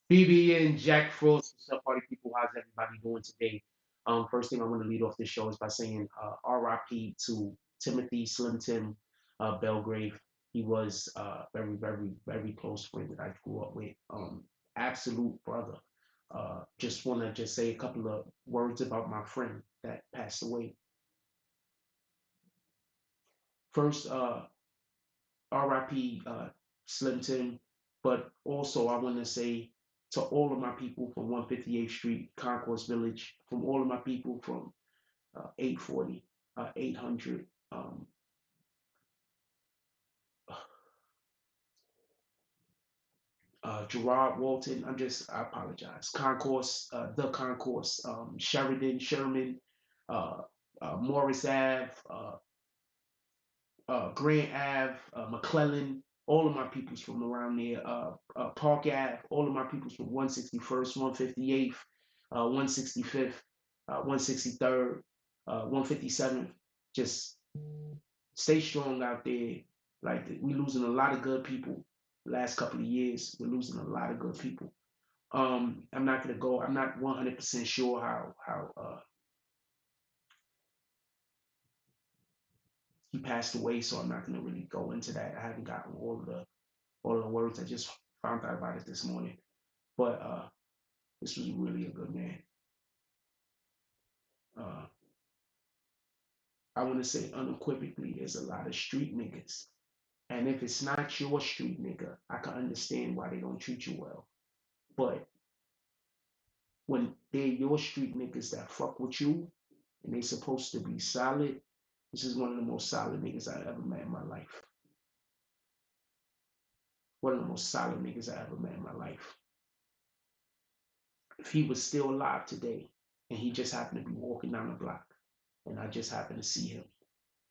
BB and Jack Frost, what's up, party people? How's everybody doing today? First thing I want to lead off the show is by saying RIP to Timothy Slim Tim Belgrave. He was very, very, very close friend that I grew up with. Absolute brother. Just want to just say a couple of words about my friend that passed away. First, RIP Slim Tim, but also I want to say to all of my people from 158th Street, Concourse Village, from all of my people from 840, 800, Gerard Walton. I apologize. Concourse, the Concourse, Sheridan, Sherman, uh, Morris Ave, Grant Ave, McClellan, all of my peoples from around there, Park Ave, all of my peoples from 161st, 158th, 165th, 163rd, 157th. Just stay strong out there. Like we losing a lot of good people. Last couple of years, we're losing a lot of good people. I'm not gonna go. I'm not 100% sure how he passed away, so I'm not gonna really go into that. I haven't gotten all of the words. I just found out about it this morning. But this was really a good man. Uh, I want to say unequivocally, there's a lot of street niggas. And if it's not your street nigga, I can understand why they don't treat you well. But when they're your street niggas that fuck with you and they supposed to be solid, this is one of the most solid niggas I ever met in my life. One of the most solid niggas I ever met in my life. If he was still alive today and he just happened to be walking down the block and I just happened to see him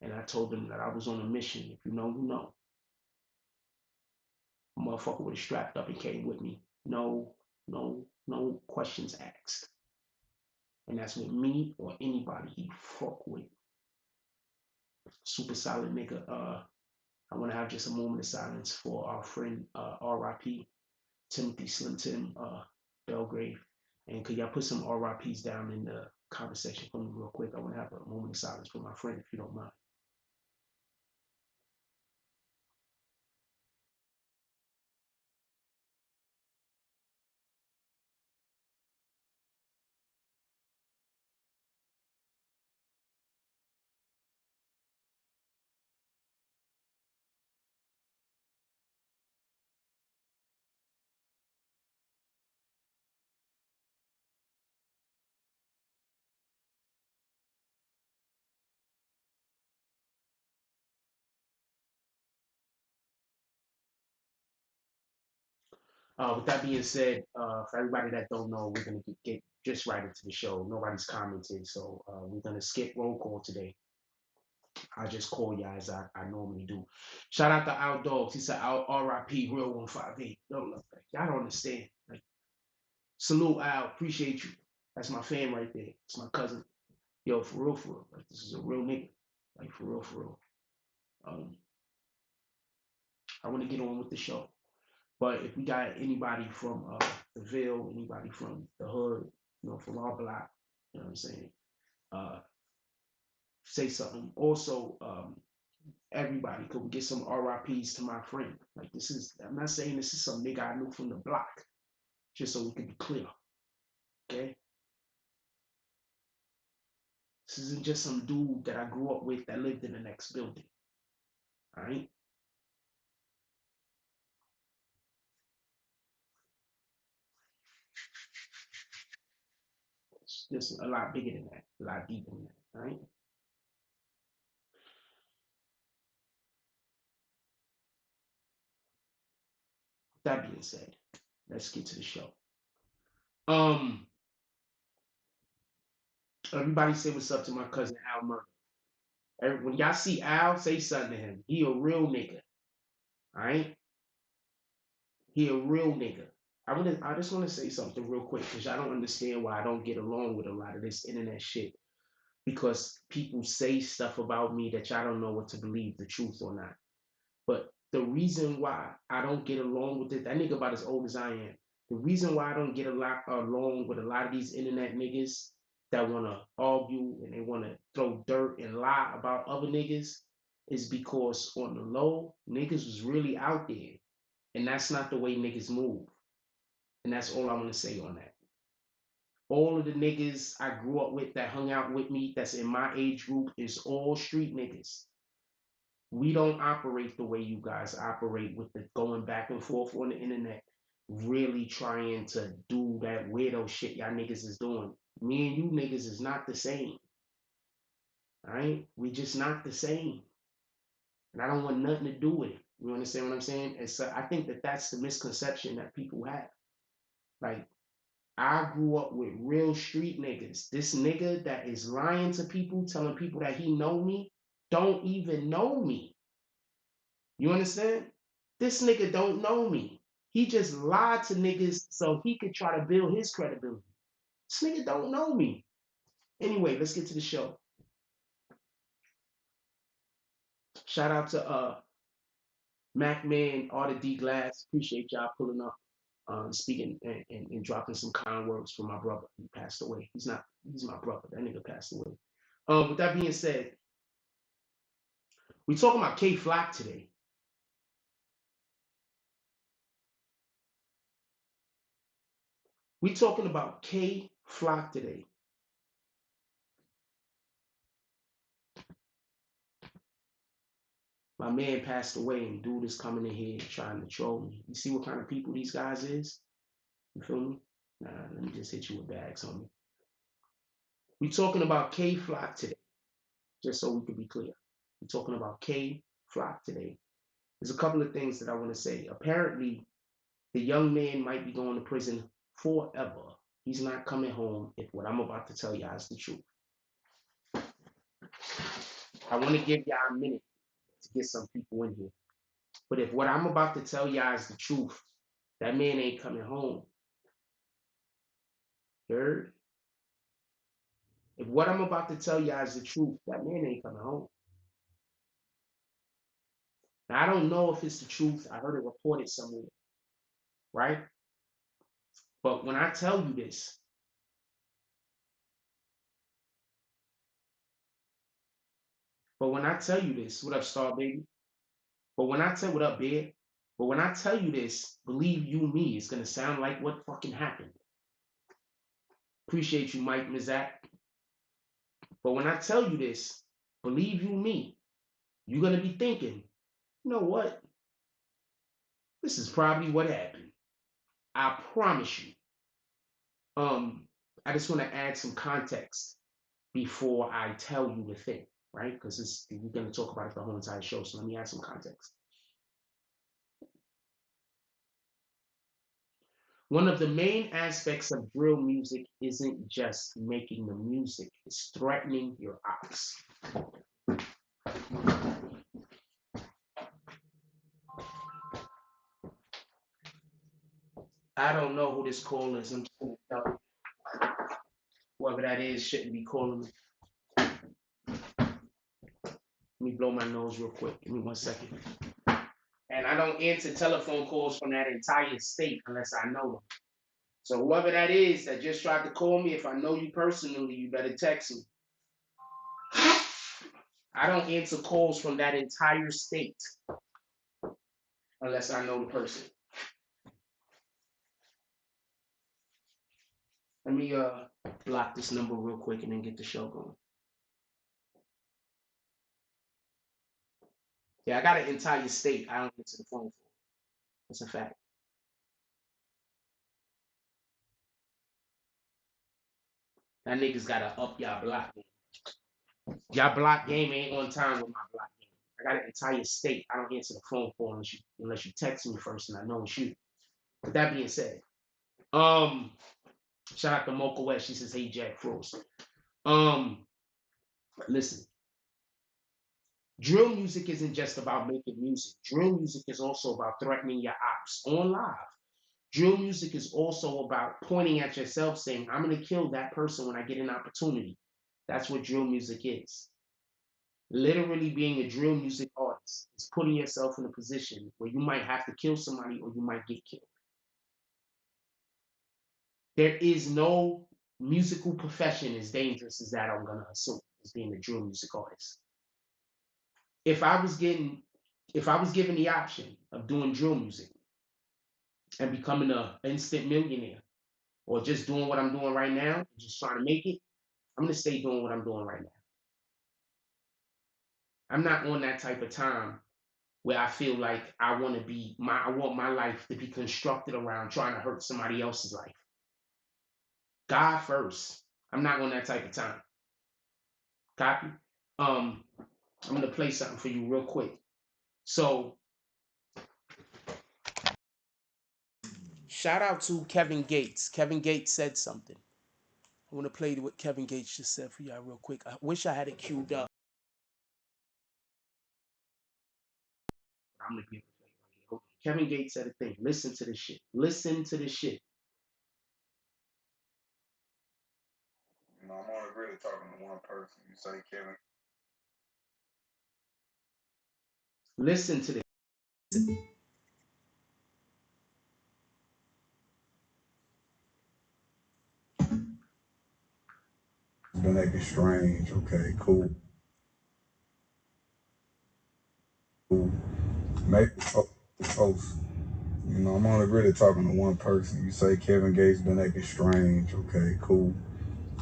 and I told him that I was on a mission, if you know, you know. A motherfucker would have strapped up and came with me. No questions asked. And that's with me or anybody he fuck with. Super solid nigga. I want to have just a moment of silence for our friend RIP Timothy Slim Tim Belgrave. And could y'all put some RIPs down in the comment section for me real quick? I want to have a moment of silence for my friend, if you don't mind. With that being said, for everybody that don't know, we're gonna get just right into the show. Nobody's commented, so we're gonna skip roll call today. I just call you as I normally do. Shout out to Out Dogs. He said RIP Real 158. No, look, y'all don't understand. Like, salute Al, appreciate you. That's my fan right there. It's my cousin. Yo, for real, for real. Like, this is a real nigga. Like, for real, for real. Um, I want to get on with the show. But if we got anybody from the Ville, anybody from the hood, from our block, you know what I'm saying? Uh, say something. Also, everybody, could we get some RIPs to my friend? Like I'm not saying this is some nigga I knew from the block, just so we can be clear, okay? This isn't just some dude that I grew up with that lived in the next building, all right? It's just a lot bigger than that, a lot deeper than that, all right? That being said, let's get to the show. Um, Everybody say what's up to my cousin Al Murray. When y'all see Al, say something to him. He a real nigga, all right? He a real nigga. I just want to say something real quick because I don't understand why I don't get along with a lot of this internet shit. Because people say stuff about me that y'all don't know what to believe, the truth or not. But the reason why I don't get along with it, that nigga about as old as I am. The reason why I don't get along with a lot of these internet niggas that want to argue and they want to throw dirt and lie about other niggas is because on the low, niggas was really out there. And that's not the way niggas move. And that's all I'm going to say on that. All of the niggas I grew up with that hung out with me that's in my age group is all street niggas. We don't operate the way you guys operate with the going back and forth on the internet, really trying to do that weirdo shit y'all niggas is doing. Me and you niggas is not the same. All right? We just not the same. And I don't want nothing to do with it. You understand what I'm saying? And so I think that that's the misconception that people have. Like, I grew up with real street niggas. This nigga that is lying to people, telling people that he know me, don't even know me. You understand? This nigga don't know me. He just lied to niggas so he could try to build his credibility. This nigga don't know me. Anyway, let's get to the show. Shout out to Mac Man, Artie D Glass. Appreciate y'all pulling up, speaking and dropping some kind words for my brother. He passed away. He's my brother. That nigga passed away. With that being said, we talking about K Flock today. We talking about K Flock today. My man passed away and dude is coming in here trying to troll me. You see what kind of people these guys is? You feel me? Nah, let me just hit you with bags, homie. We talking about K Flock today, just so we can be clear. We're talking about K Flock today. There's a couple of things that I want to say. Apparently, the young man might be going to prison forever. He's not coming home if what I'm about to tell y'all is the truth. I want to give y'all a minute to get some people in here. But if what I'm about to tell y'all is the truth, that man ain't coming home. Heard? If what I'm about to tell y'all is the truth, that man ain't coming home. Now, I don't know if it's the truth. I heard it reported somewhere, right? But when I tell you this, what up, Star Baby? But when I tell what up, Bear? But when I tell you this, believe you me, it's gonna sound like what fucking happened. Appreciate you, Mike Mizak. But when I tell you this, believe you me, you're gonna be thinking, you know what? This is probably what happened. I promise you. I just want to add some context before I tell you the thing, right? Because we're going to talk about it the whole entire show. So let me add some context. One of the main aspects of drill music isn't just making the music, it's threatening your ops. I don't know who this call is. I'm just going to tell you. Whoever that is shouldn't be calling me. Let me blow my nose real quick. Give me 1 second. And I don't answer telephone calls from that entire state unless I know them. So whoever that is that just tried to call me, if I know you personally, you better text me. I don't answer calls from that entire state unless I know the person. Let me block this number real quick and then get the show going. Yeah, I got an entire state I don't answer the phone for. That's a fact. That niggas gotta up y'all block game. Y'all block game ain't on time with my block game. I got an entire state I don't answer the phone for unless you text me first and I know it's you. With that being said, shout out to Mocha West. She says, "Hey Jack Frost." Listen, drill music isn't just about making music. Drill music is also about threatening your ops on live. Drill music is also about pointing at yourself saying, I'm going to kill that person when I get an opportunity. That's what drill music is. Literally being a drill music artist is putting yourself in a position where you might have to kill somebody or you might get killed. There is no musical profession as dangerous as that, I'm going to assume, as being a drill music artist. If I was given the option of doing drill music and becoming an instant millionaire, or just doing what I'm doing right now, just trying to make it, I'm gonna stay doing what I'm doing right now. I'm not on that type of time where I feel like I want my life to be constructed around trying to hurt somebody else's life. God first. I'm not on that type of time. Copy? I'm gonna play something for you real quick. So shout out to Kevin Gates. Kevin Gates said something. I want to play what Kevin Gates just said for y'all real quick. I wish I had it queued up. I'm gonna give it right here. Okay. Kevin Gates said a thing. Listen to this shit. Listen to this shit. I'm only really talking to one person. You say Kevin. Listen to this. Been acting strange. Okay, cool. Cool. Maybe. Oh, I'm only really talking to one person. You say Kevin Gates been acting strange. Okay, cool.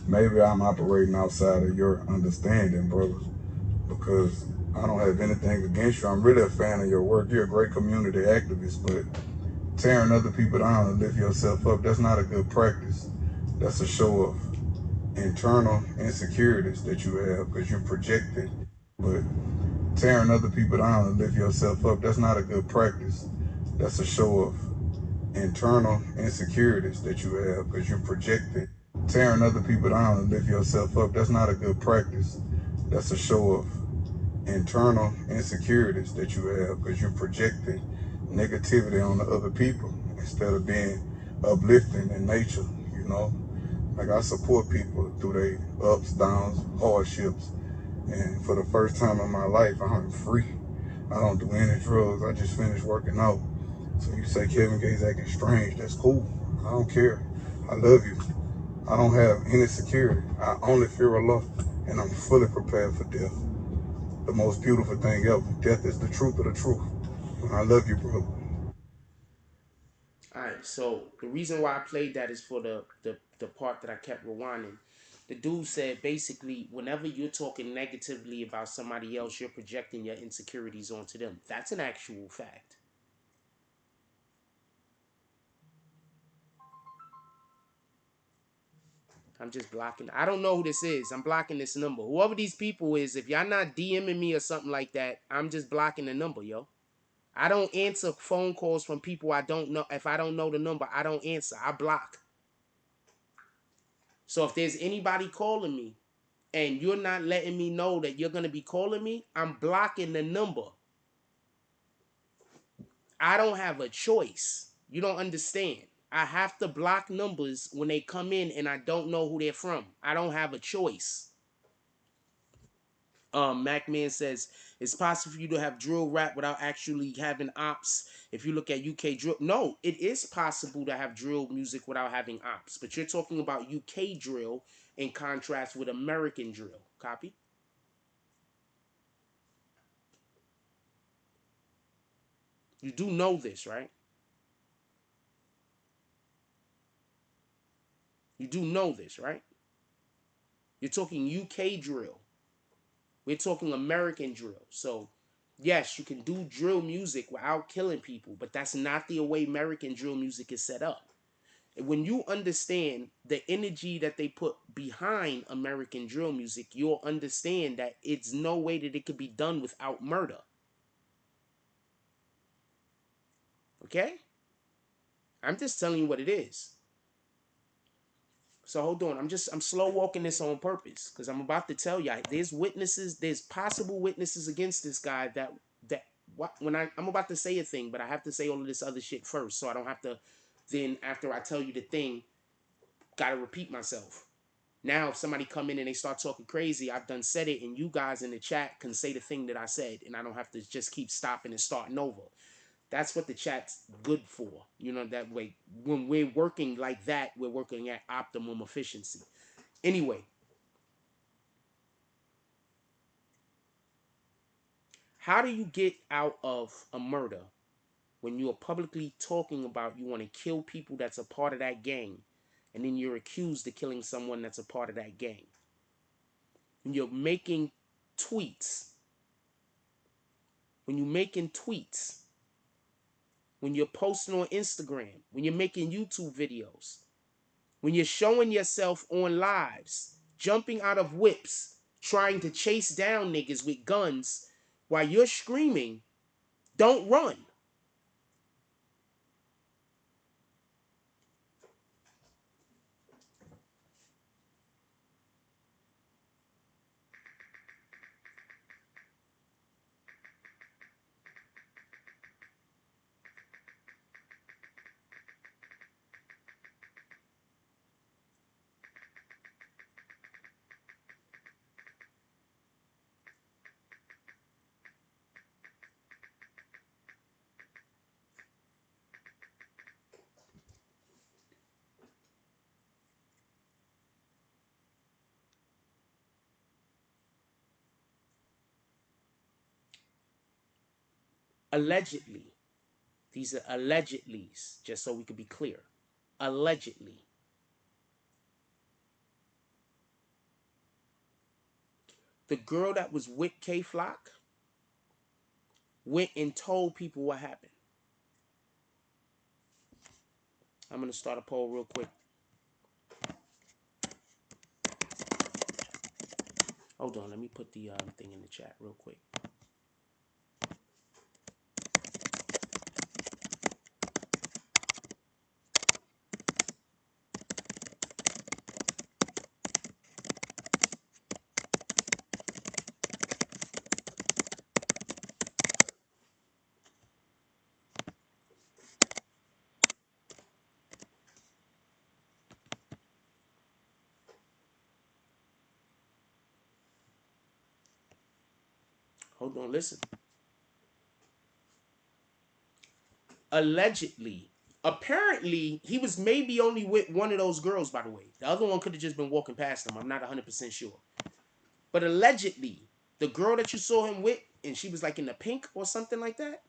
Maybe I'm operating outside of your understanding, brother, because I don't have anything against you. I'm really a fan of your work. You're a great community activist, but tearing other people down and lift yourself up, that's not a good practice. That's a show of internal insecurities that you have because you project it. But tearing other people down and lift yourself up, that's not a good practice. That's a show of internal insecurities that you have because you project it. Tearing other people down and lift yourself up, that's not a good practice. That's a show of internal insecurities that you have because you projected negativity on the other people instead of being uplifting in nature, you know. Like I support people through their ups, downs, hardships. And for the first time in my life, I'm free. I don't do any drugs. I just finished working out. So you say Kevin Gates acting strange. That's cool. I don't care. I love you. I don't have any security. I only fear Allah. And I'm fully prepared for death. The most beautiful thing ever. Death is the truth of the truth. I love you, brother. All right. So the reason why I played that is for the part that I kept rewinding. The dude said basically, whenever you're talking negatively about somebody else, you're projecting your insecurities onto them. That's an actual fact. I'm just blocking. I don't know who this is. I'm blocking this number. Whoever these people is, if y'all not DMing me or something like that, I'm just blocking the number, yo. I don't answer phone calls from people I don't know. If I don't know the number, I don't answer. I block. So if there's anybody calling me and you're not letting me know that you're going to be calling me, I'm blocking the number. I don't have a choice. You don't understand. I have to block numbers when they come in and I don't know who they're from. I don't have a choice. Mac Man says it's possible for you to have drill rap without actually having ops. If you look at UK drill, no, it is possible to have drill music without having ops. But you're talking about UK drill in contrast with American drill. Copy? You do know this, right? You do know this, right? You're talking UK drill. We're talking American drill. So, yes, you can do drill music without killing people, but that's not the way American drill music is set up. When you understand the energy that they put behind American drill music, you'll understand that it's no way that it could be done without murder. Okay? I'm just telling you what it is. So hold on. I'm slow walking this on purpose because I'm about to tell you there's witnesses, there's possible witnesses against this guy that when I'm about to say a thing, but I have to say all of this other shit first, so I don't have to then after I tell you the thing, gotta repeat myself. Now, if somebody come in and they start talking crazy, I've done said it, and you guys in the chat can say the thing that I said, and I don't have to just keep stopping and starting over. That's what the chat's good for. You know, that way, when we're working like that, we're working at optimum efficiency. Anyway, how do you get out of a murder when you are publicly talking about you want to kill people that's a part of that gang, and then you're accused of killing someone that's a part of that gang? When you're making tweets, when you're making tweets, when you're posting on Instagram, when you're making YouTube videos, when you're showing yourself on lives, jumping out of whips, trying to chase down niggas with guns while you're screaming, don't run. Allegedly, these are allegedlys, just so we could be clear. Allegedly. The girl that was with K Flock went and told people what happened. I'm going to start a poll real quick. Hold on, let me put the thing in the chat real quick. Hold on, listen. Allegedly, apparently, he was maybe only with one of those girls, by the way. The other one could have just been walking past him. I'm not 100% sure. But allegedly, the girl that you saw him with, and she was like in the pink or something like that,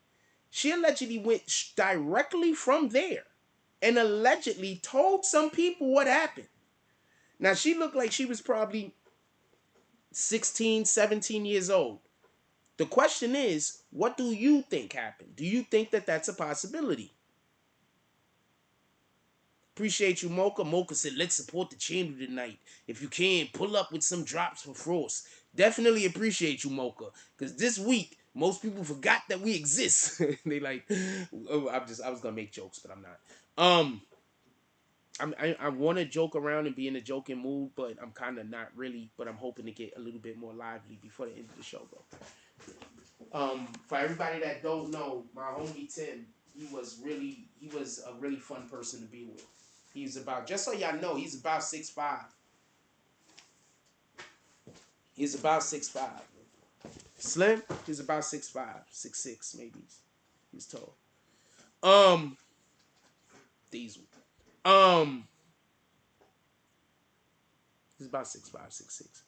she allegedly went directly from there and allegedly told some people what happened. Now, she looked like she was probably 16, 17 years old. The question is, what do you think happened? Do you think that that's a possibility? Appreciate you, Mocha. Mocha said, let's support the channel tonight. If you can, pull up with some drops for Frost. Definitely appreciate you, Mocha. Because this week, most people forgot that we exist. They like, oh, I was gonna make jokes, but I'm not. I want to joke around and be in a joking mood, but I'm kind of not really. But I'm hoping to get a little bit more lively before the end of the show, though. For everybody that don't know, my homie Tim, he was a really fun person to be with. He's about, just so y'all know, he's about 6'5". He's about 6'5". Slim, he's about 6'5", 6'6", maybe. He's tall. Um, Diesel. Um, he's about 6'5", 6'6".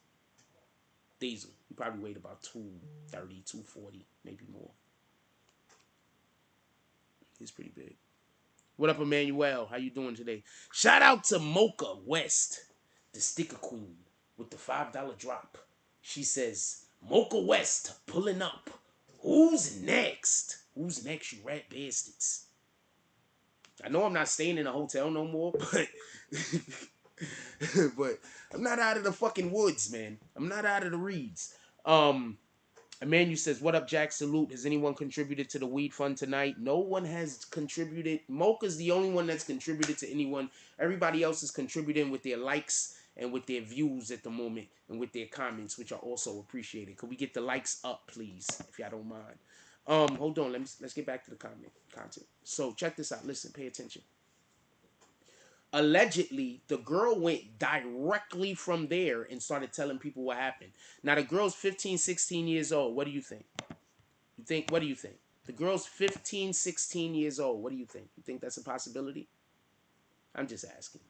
Diesel. He probably weighed about 230, 240, maybe more. He's pretty big. What up, Emmanuel? How you doing today? Shout out to Mocha West, the sticker queen, with the $5 drop. She says, Mocha West pulling up. Who's next? Who's next, you rat bastards? I know I'm not staying in a hotel no more, but but I'm not out of the fucking woods, man. I'm not out of the reeds. Emmanuel says, what up, Jack? Salute. Has anyone contributed to the weed fund tonight? No one has contributed. Mocha's the only one that's contributed to anyone. Everybody else is contributing with their likes and with their views at the moment and with their comments, which are also appreciated. Could we get the likes up, please, if y'all don't mind? Hold on. Let's get back to the content. So check this out. Listen, pay attention. Allegedly, the girl went directly from there and started telling people what happened. Now, the girl's 15, 16 years old. What do you think? What do you think? The girl's 15, 16 years old. What do you think? You think that's a possibility? I'm just asking.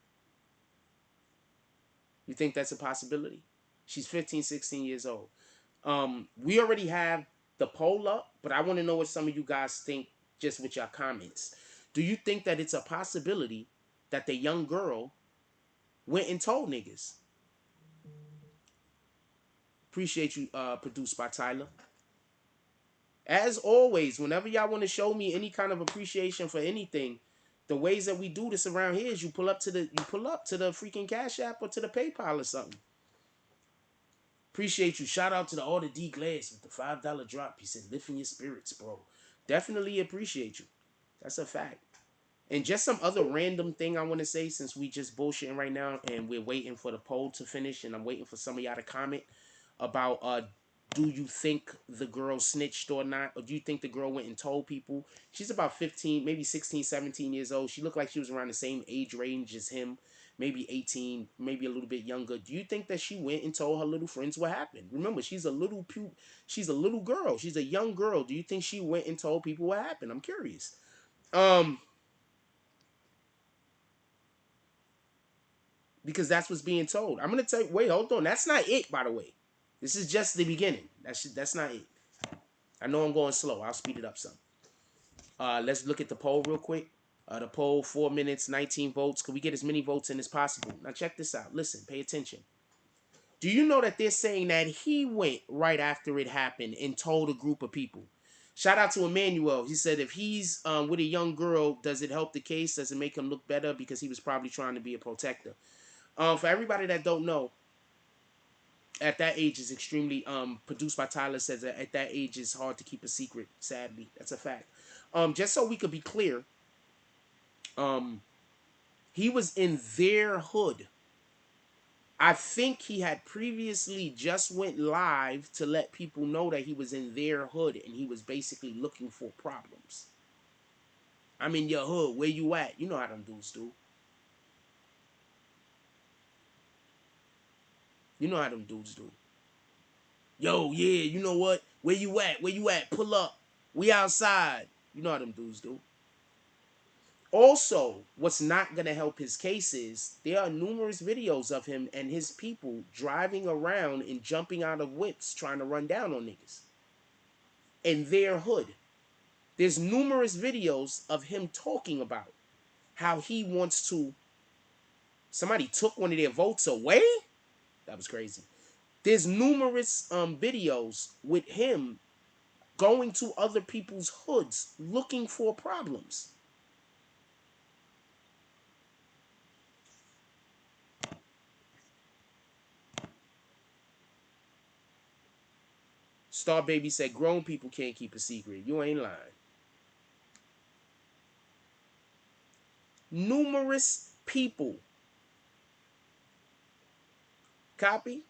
You think that's a possibility? She's 15, 16 years old. We already have the poll up, but I want to know what some of you guys think just with your comments. Do you think that it's a possibility that the young girl went and told niggas? Appreciate you, produced by Tyler. As always, whenever y'all want to show me any kind of appreciation for anything, the ways that we do this around here is you pull up to the freaking Cash App or to the PayPal or something. Appreciate you. Shout out to the Order D Glass with the $5 drop. He said, lifting your spirits, bro. Definitely appreciate you. That's a fact. And just some other random thing I want to say, since we just bullshitting right now and we're waiting for the poll to finish and I'm waiting for some of y'all to comment about do you think the girl snitched or not? Or do you think the girl went and told people? She's about 15, maybe 16, 17 years old. She looked like she was around the same age range as him, maybe 18, maybe a little bit younger. Do you think that she went and told her little friends what happened? Remember, she's a little girl. She's a young girl. Do you think she went and told people what happened? I'm curious. Because that's what's being told. I'm gonna tell you. Wait, hold on. That's not it, by the way. This is just the beginning. That's not it. I know I'm going slow. I'll speed it up some. Let's look at the poll real quick. The poll, 4 minutes, 19 votes. Can we get as many votes in as possible? Now check this out. Listen, pay attention. Do you know that they're saying that he went right after it happened and told a group of people? Shout out to Emmanuel. He said if he's with a young girl, does it help the case? Does it make him look better? Because he was probably trying to be a protector. For everybody that don't know, at that age is extremely produced by Tyler says that at that age it's hard to keep a secret. Sadly, that's a fact. Just so we could be clear, he was in their hood. I think he had previously just went live to let people know that he was in their hood and he was basically looking for problems. I'm in your hood. Where you at? You know how them dudes do. You know how them dudes do. Yo, yeah, you know what? Where you at? Where you at? Pull up. We outside. You know how them dudes do. Also, what's not going to help his case is there are numerous videos of him and his people driving around and jumping out of whips trying to run down on niggas in their hood. There's numerous videos of him talking about how he wants to. Somebody took one of their votes away? That was crazy. There's numerous videos with him going to other people's hoods looking for problems. Star Baby said grown people can't keep a secret. You ain't lying. Numerous people. Copy?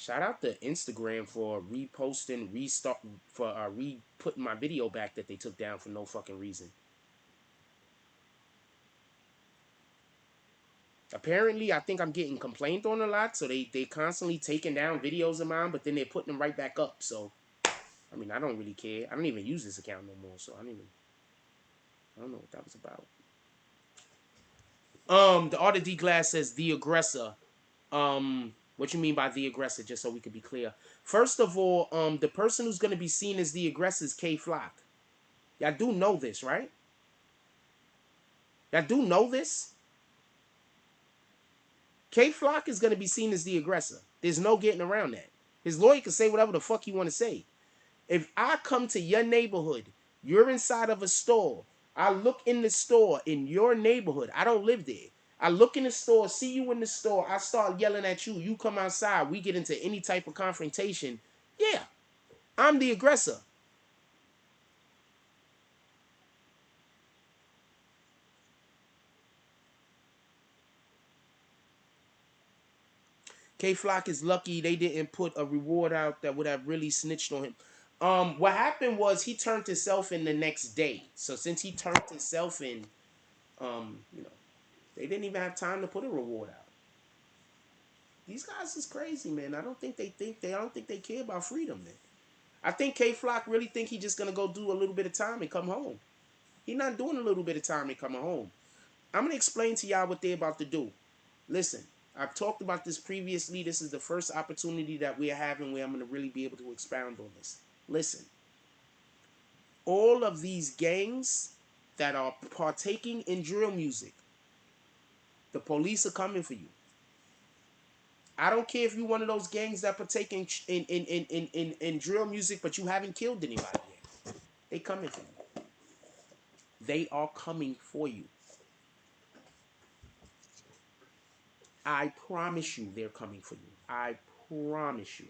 Shout out to Instagram for reposting, restart for re-putting my video back that they took down for no fucking reason. Apparently, I think I'm getting complained on a lot, so they constantly taking down videos of mine, but then they're putting them right back up. So, I mean, I don't really care. I don't even use this account no more, so I don't know what that was about. The Art of D Glass says the aggressor. What you mean by the aggressor? Just so we could be clear. First of all, the person who's gonna be seen as the aggressor is K Flock. Y'all do know this, right? Y'all do know this. K Flock is gonna be seen as the aggressor. There's no getting around that. His lawyer can say whatever the fuck he want to say. If I come to your neighborhood, you're inside of a store. I look in the store in your neighborhood. I don't live there. I look in the store, see you in the store. I start yelling at you. You come outside. We get into any type of confrontation. Yeah, I'm the aggressor. K Flock is lucky they didn't put a reward out that would have really snitched on him. What happened was he turned himself in the next day. So since he turned himself in, you know, they didn't even have time to put a reward out. These guys is crazy, man. I don't think they care about freedom, man. I think K Flock really think he just gonna go do a little bit of time and come home. He not doing a little bit of time and coming home. I'm gonna explain to y'all what they're about to do. Listen, I've talked about this previously. This is the first opportunity that we are having where I'm gonna really be able to expound on this. Listen, all of these gangs that are partaking in drill music, the police are coming for you. I don't care if you're one of those gangs that partake in drill music, but you haven't killed anybody yet. They coming for you. They are coming for you. I promise you they're coming for you. I promise you.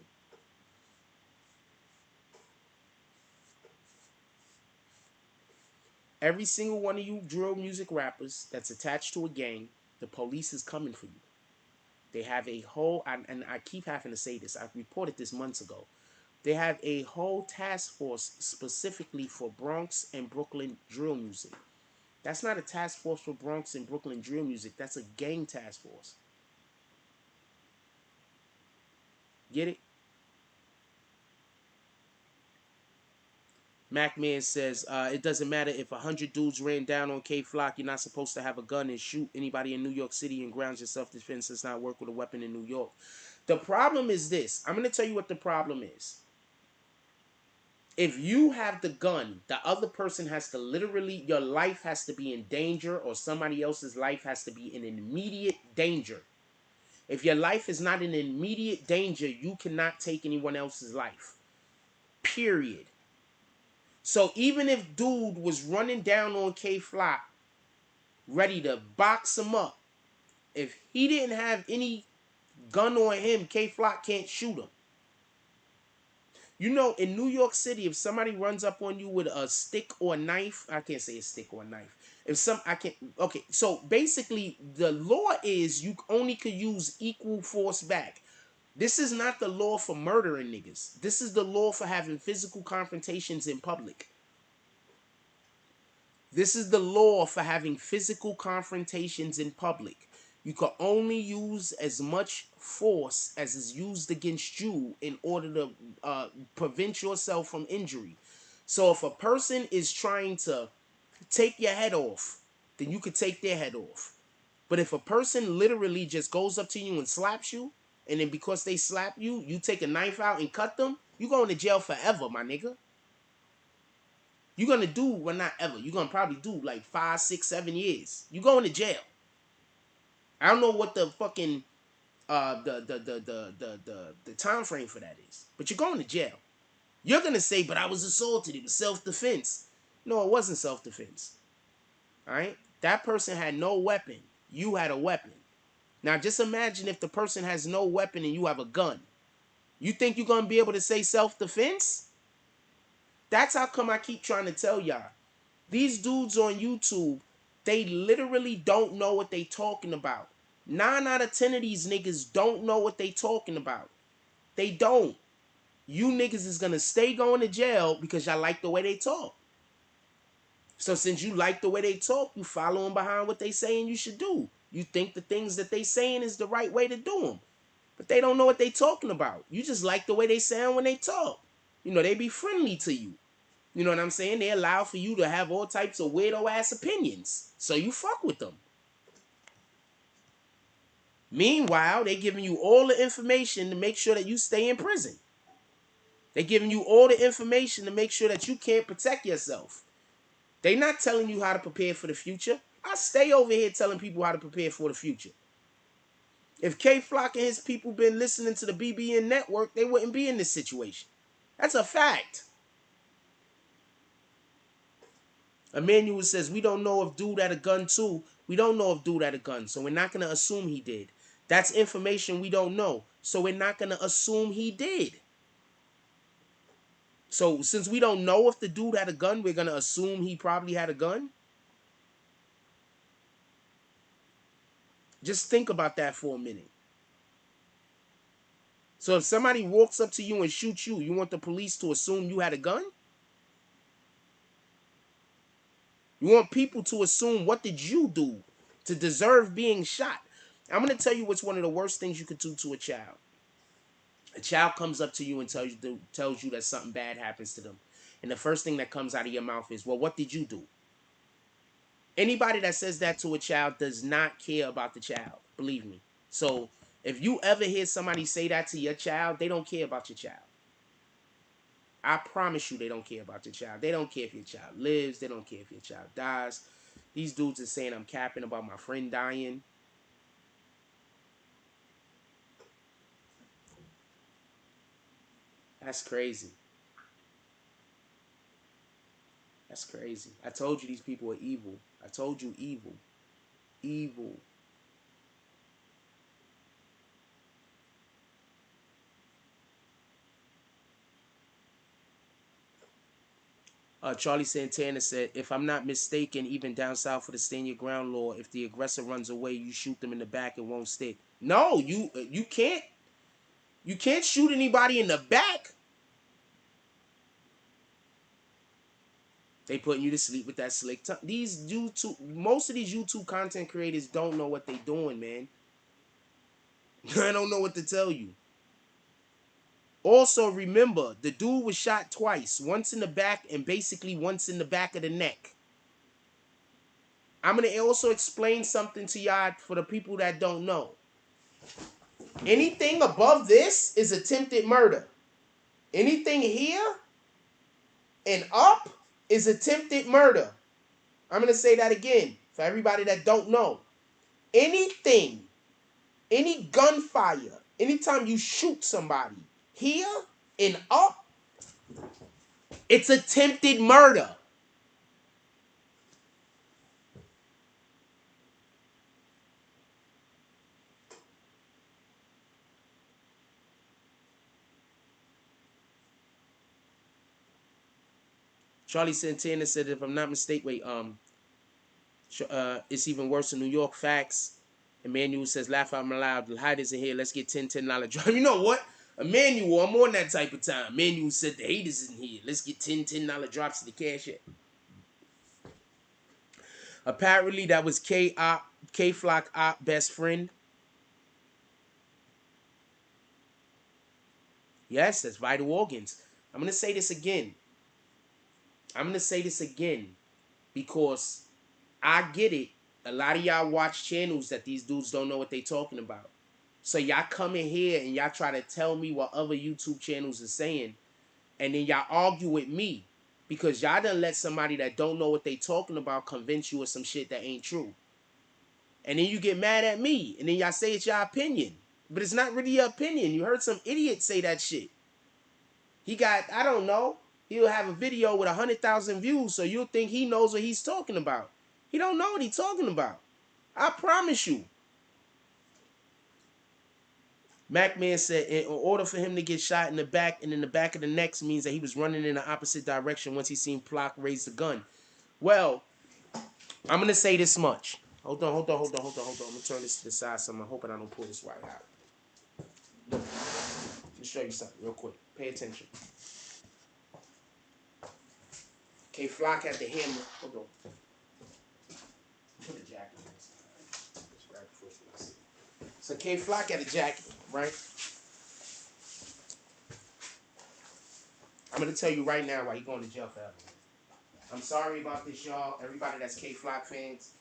Every single one of you drill music rappers that's attached to a gang, the police is coming for you. They have a whole, and I keep having to say this, I reported this months ago. They have a whole task force specifically for Bronx and Brooklyn drill music. That's not a task force for Bronx and Brooklyn drill music. That's a gang task force. Get it? MacMan says, it doesn't matter if 100 dudes ran down on K Flock. You're not supposed to have a gun and shoot anybody in New York City and grounds your self-defense. Does not work with a weapon in New York. The problem is this. I'm going to tell you what the problem is. If you have the gun, the other person has to literally, your life has to be in danger, or somebody else's life has to be in immediate danger. If your life is not in immediate danger, you cannot take anyone else's life. Period. So even if dude was running down on K Flock, ready to box him up, if he didn't have any gun on him, K Flock can't shoot him. You know, in New York City, if somebody runs up on you with a stick or a knife, I can't say a stick or a knife. Okay, so basically the law is you only could use equal force back. This is not the law for murdering niggas. This is the law for having physical confrontations in public. This is the law for having physical confrontations in public. You can only use as much force as is used against you in order to prevent yourself from injury. So if a person is trying to take your head off, then you could take their head off. But if a person literally just goes up to you and slaps you, and then because they slap you, you take a knife out and cut them, you going to jail forever, my nigga. You're gonna do, well, not ever. You're gonna probably do like 5, 6, 7 years. You going to jail. I don't know what the fucking the time frame for that is, but you're going to jail. You're gonna say, but I was assaulted. It was self-defense. No, it wasn't self-defense. All right, that person had no weapon. You had a weapon. Now just imagine if the person has no weapon and you have a gun. You think you're gonna be able to say self-defense? That's how come I keep trying to tell y'all. These dudes on YouTube, they literally don't know what they talking about. 9 out of 10 of these niggas don't know what they talking about. They don't. You niggas is gonna stay going to jail because y'all like the way they talk. So since you like the way they talk, you following behind what they saying you should do. You think the things that they saying is the right way to do them. But they don't know what they talking about. You just like the way they sound when they talk. You know, they be friendly to you. You know what I'm saying? They allow for you to have all types of weirdo ass opinions. So you fuck with them. Meanwhile, they giving you all the information to make sure that you stay in prison. They giving you all the information to make sure that you can't protect yourself. They not telling you how to prepare for the future. I stay over here telling people how to prepare for the future. If K Flock and his people been listening to the BBN network, they wouldn't be in this situation. That's a fact. Emmanuel says, we don't know if dude had a gun too. We don't know if dude had a gun, so we're not going to assume he did. That's information we don't know, so we're not going to assume he did. So since we don't know if the dude had a gun, we're going to assume he probably had a gun? Just think about that for a minute. So if somebody walks up to you and shoots you, you want the police to assume you had a gun? You want people to assume, what did you do to deserve being shot? I'm going to tell you what's one of the worst things you could do to a child. A child comes up to you and tells you that something bad happens to them. And the first thing that comes out of your mouth is, well, what did you do? Anybody that says that to a child does not care about the child. Believe me. So if you ever hear somebody say that to your child, they don't care about your child. I promise you they don't care about your child. They don't care if your child lives. They don't care if your child dies. These dudes are saying I'm capping about my friend dying. That's crazy. That's crazy. I told you these people are evil. I told you evil. Evil. Charlie Santana said, if I'm not mistaken, even down south for the stand your ground law, if the aggressor runs away, you shoot them in the back, it won't stick. No, you can't. You can't shoot anybody in the back. They putting you to sleep with that slick tongue. Most of these YouTube content creators don't know what they doing, man. I don't know what to tell you. Also, remember, the dude was shot twice. Once in the back and basically once in the back of the neck. I'm going to also explain something to y'all for the people that don't know. Anything above this is attempted murder. Anything here and up is attempted murder. I'm going to say that again for everybody that don't know. Anything, any gunfire, anytime you shoot somebody here and up, it's attempted murder. Charlie Santana said, if I'm not mistaken, wait, it's even worse in New York. Facts. Emmanuel says, laugh out loud. The haters in here. Let's get $10 drop. You know what? Emmanuel, I'm on that type of time. Emmanuel said the haters in here. Let's get $10 drops to the cash app. Apparently, that was K Flock Op best friend. Yes, that's vital organs. I'm gonna say this again. Because I get it. A lot of y'all watch channels that these dudes don't know what they talking about. So y'all come in here and y'all try to tell me what other YouTube channels are saying, and then y'all argue with me because y'all done let somebody that don't know what they talking about convince you of some shit that ain't true. And then you get mad at me, and then y'all say it's your opinion. But it's not really your opinion. You heard some idiot say that shit. He got, I don't know, he'll have a video with 100,000 views, so you'll think he knows what he's talking about. He don't know what he's talking about. I promise you. MacMan said, in order for him to get shot in the back and in the back of the neck means that he was running in the opposite direction once he seen Plock raise the gun. Well, I'm going to say this much. Hold on. I'm going to turn this to the side so I'm hoping I don't pull this right out. Let me show you something real quick. Pay attention. K Flock had the hammer. Hold on. Put a jacket on this. Let's grab the first one I see. So K Flock had a jacket, right? I'm gonna tell you right now why he going to jail forever. I'm sorry about this, y'all. Everybody that's K Flock fans.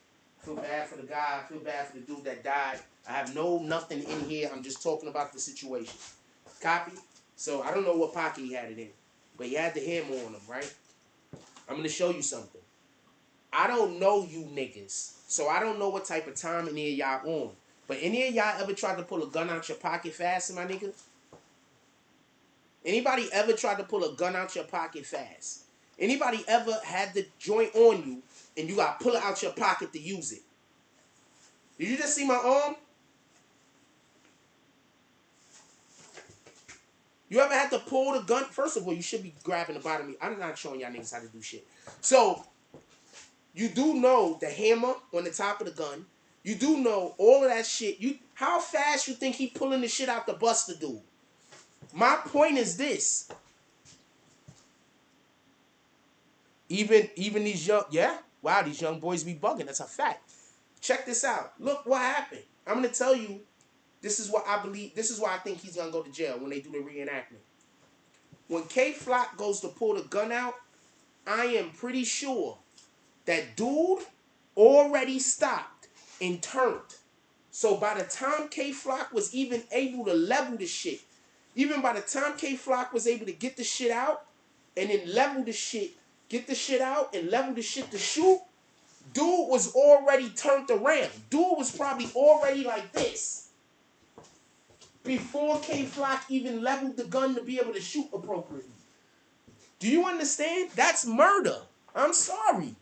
I feel bad for the guy. I feel bad for the dude that died. I have nothing in here. I'm just talking about the situation. Copy? So I don't know what pocket he had it in. But he had the hammer on him, right? I'm going to show you something. I don't know you niggas. So I don't know what type of time any of y'all on. But any of y'all ever tried to pull a gun out your pocket fast, my nigga? Anybody ever tried to pull a gun out your pocket fast? Anybody ever had the joint on you and you got to pull it out your pocket to use it? Did you just see my arm? You ever had to pull the gun? First of all, you should be grabbing the bottom of me. I'm not showing y'all niggas how to do shit. So, you do know the hammer on the top of the gun. You do know all of that shit. How fast you think he pulling the shit out the bust to do? My point is this. Even these young, wow, these young boys be bugging. That's a fact. Check this out. Look what happened. I'm going to tell you, this is what I believe. This is why I think he's going to go to jail when they do the reenactment. When K Flock goes to pull the gun out, I am pretty sure that dude already stopped and turned. So by the time K Flock was even able to level the shit, even by the time K Flock was able to get the shit out and then level the shit, get the shit out and level the shit to shoot, dude was already turned around. Dude was probably already like this before K Flock even leveled the gun to be able to shoot appropriately. Do you understand? That's murder. I'm sorry.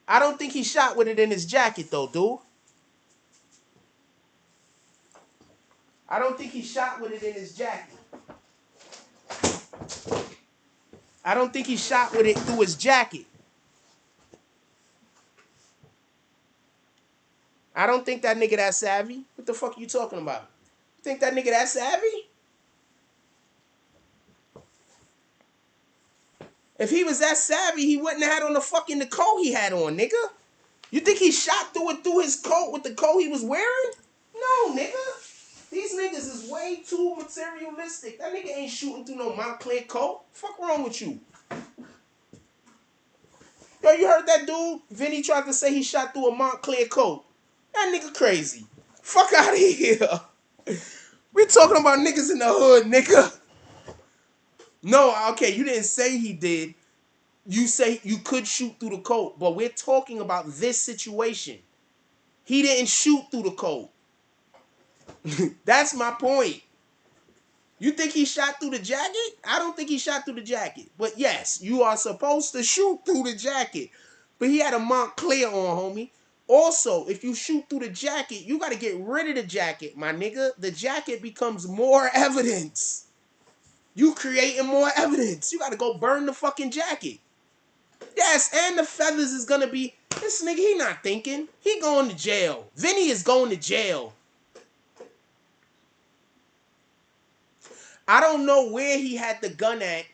I don't think he shot with it in his jacket, though, dude. I don't think he shot with it in his jacket. I don't think he shot with it through his jacket. I don't think that nigga that savvy. What the fuck are you talking about? You think that nigga that savvy? If he was that savvy, he wouldn't have had on the fucking the coat he had on, nigga. You think he shot through it through his coat with the coat he was wearing? No, nigga. These niggas is way too materialistic. That nigga ain't shooting through no Montclair coat. Fuck wrong with you? Yo, you heard that dude? Vinny tried to say he shot through a Montclair coat. That nigga crazy. Fuck out of here. We talking about niggas in the hood, nigga. No, okay, you didn't say he did. You say you could shoot through the coat, but we're talking about this situation. He didn't shoot through the coat. That's my point. You think he shot through the jacket? I don't think he shot through the jacket. But yes, you are supposed to shoot through the jacket. But he had a Montclair on, homie. Also, if you shoot through the jacket, you got to get rid of the jacket, my nigga. The jacket becomes more evidence. You creating more evidence. You got to go burn the fucking jacket. Yes, and the feathers is going to be... This nigga, he not thinking. He going to jail. Vinny is going to jail. I don't know where he had the gun at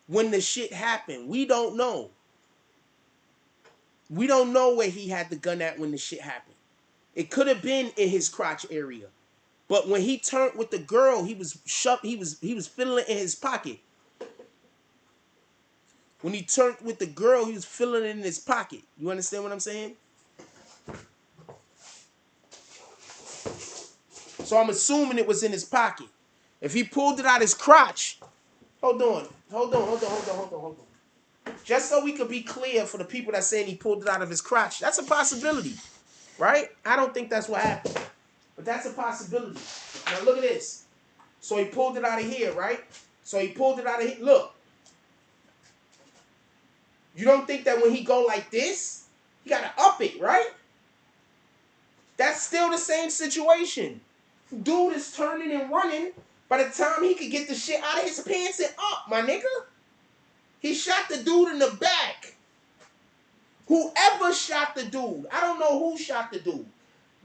when the shit happened. We don't know. We don't know where he had the gun at when the shit happened. It could have been in his crotch area. But when he turned with the girl, he was feeling it in his pocket. When he turned with the girl, he was feeling it in his pocket. You understand what I'm saying? So I'm assuming it was in his pocket. If he pulled it out his crotch, hold on. Just so we could be clear for the people that saying he pulled it out of his crotch, that's a possibility, right? I don't think that's what happened, but that's a possibility. Now look at this. So he pulled it out of here, right? So he pulled it out of here. Look. You don't think that when he go like this, he got to up it, right? That's still the same situation. Dude is turning and running. By the time he could get the shit out of his pants and up, my nigga. He shot the dude in the back. Whoever shot the dude, I don't know who shot the dude,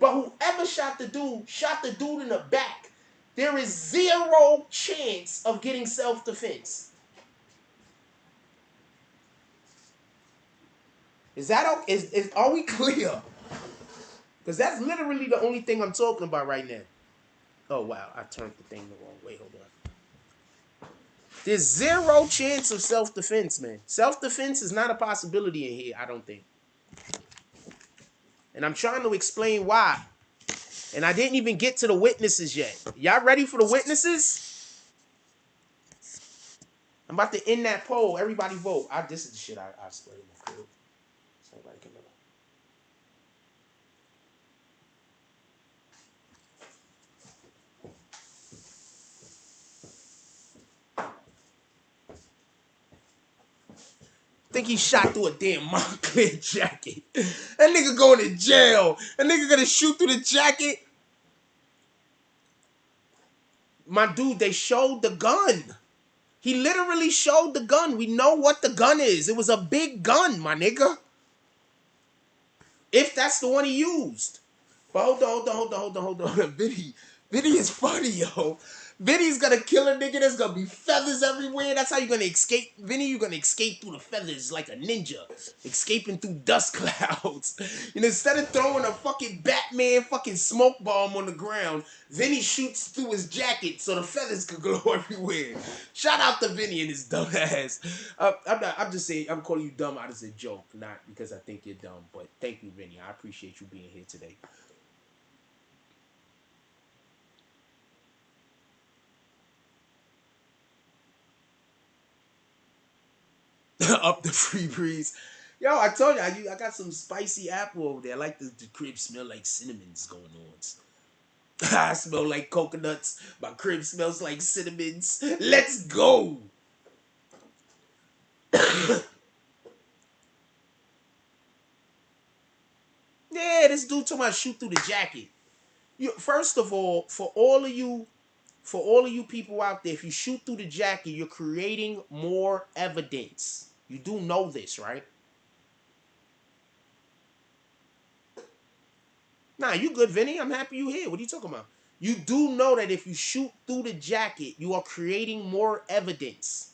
but whoever shot the dude in the back. There is zero chance of getting self-defense. Is that okay? Are we clear? Because that's literally the only thing I'm talking about right now. Oh, wow. I turned the thing the wrong way. Hold on. There's zero chance of self-defense, man. Self-defense is not a possibility in here, I don't think. And I'm trying to explain why. And I didn't even get to the witnesses yet. Y'all ready for the witnesses? I'm about to end that poll. Everybody vote. This is the shit I spray in the field. So everybody can know. Think he shot through a damn Montclair jacket. That nigga going to jail. That nigga gonna shoot through the jacket. My dude, they showed the gun. He literally showed the gun. We know what the gun is. It was a big gun, my nigga. If that's the one he used. But hold on. Vinny is funny, yo. Vinny's gonna kill a nigga. There's gonna be feathers everywhere. That's how you're gonna escape. Vinny, you're gonna escape through the feathers like a ninja. Escaping through dust clouds. You know, instead of throwing a fucking Batman fucking smoke bomb on the ground, Vinny shoots through his jacket so the feathers could glow everywhere. Shout out to Vinny and his dumb ass. I'm just saying, I'm calling you dumb out as a joke, not because I think you're dumb. But thank you, Vinny. I appreciate you being here today. Up the free breeze. Yo, I told you, I got some spicy apple over there. I like the crib smell like cinnamons going on. I smell like coconuts. My crib smells like cinnamons. Let's go. Yeah, this dude told me I shoot through the jacket. First of all, for all of you people out there, if you shoot through the jacket, you're creating more evidence. You do know this, right? Nah, you good, Vinny. I'm happy you here. What are you talking about? You do know that if you shoot through the jacket, you are creating more evidence.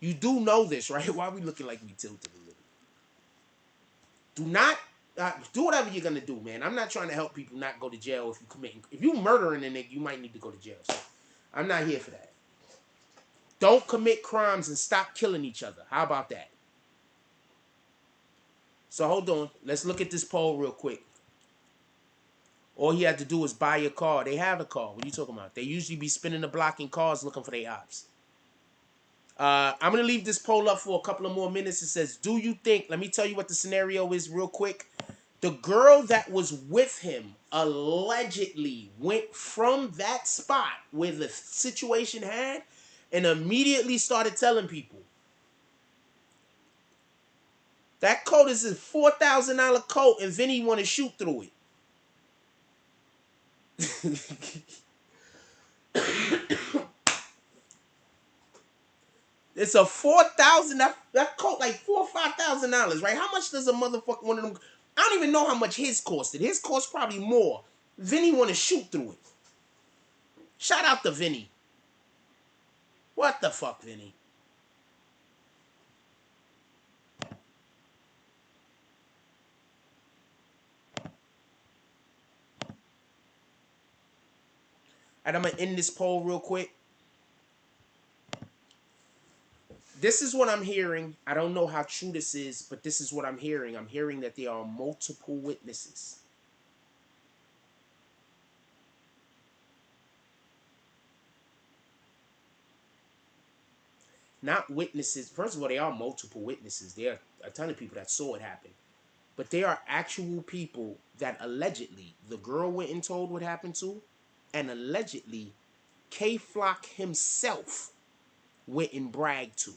You do know this, right? Why are we looking like we tilted a little? Do not do whatever you're gonna do, man. I'm not trying to help people not go to jail if you murdering a nigga, you might need to go to jail. So I'm not here for that. Don't commit crimes and stop killing each other. How about that? So hold on. Let's look at this poll real quick. All he had to do was buy a car. They have a car. What are you talking about? They usually be spinning the block in cars looking for their ops. I'm going to leave this poll up for a couple of more minutes. It says, do you think, let me tell you what the scenario is real quick. The girl that was with him allegedly went from that spot where the situation had and immediately started telling people. That coat is a $4,000 coat and Vinny want to shoot through it. It's a that coat like $4,000 or $5,000, right? How much does a motherfucker one of them? I don't even know how much his costed. His cost probably more. Vinny want to shoot through it. Shout out to Vinny. What the fuck, Vinny? And I'm gonna end this poll real quick. This is what I'm hearing. I don't know how true this is, but this is what I'm hearing. I'm hearing that there are multiple witnesses. Not witnesses. First of all, there are multiple witnesses. There are a ton of people that saw it happen. But there are actual people that allegedly the girl went and told what happened to, and allegedly K-Flock himself went and bragged to.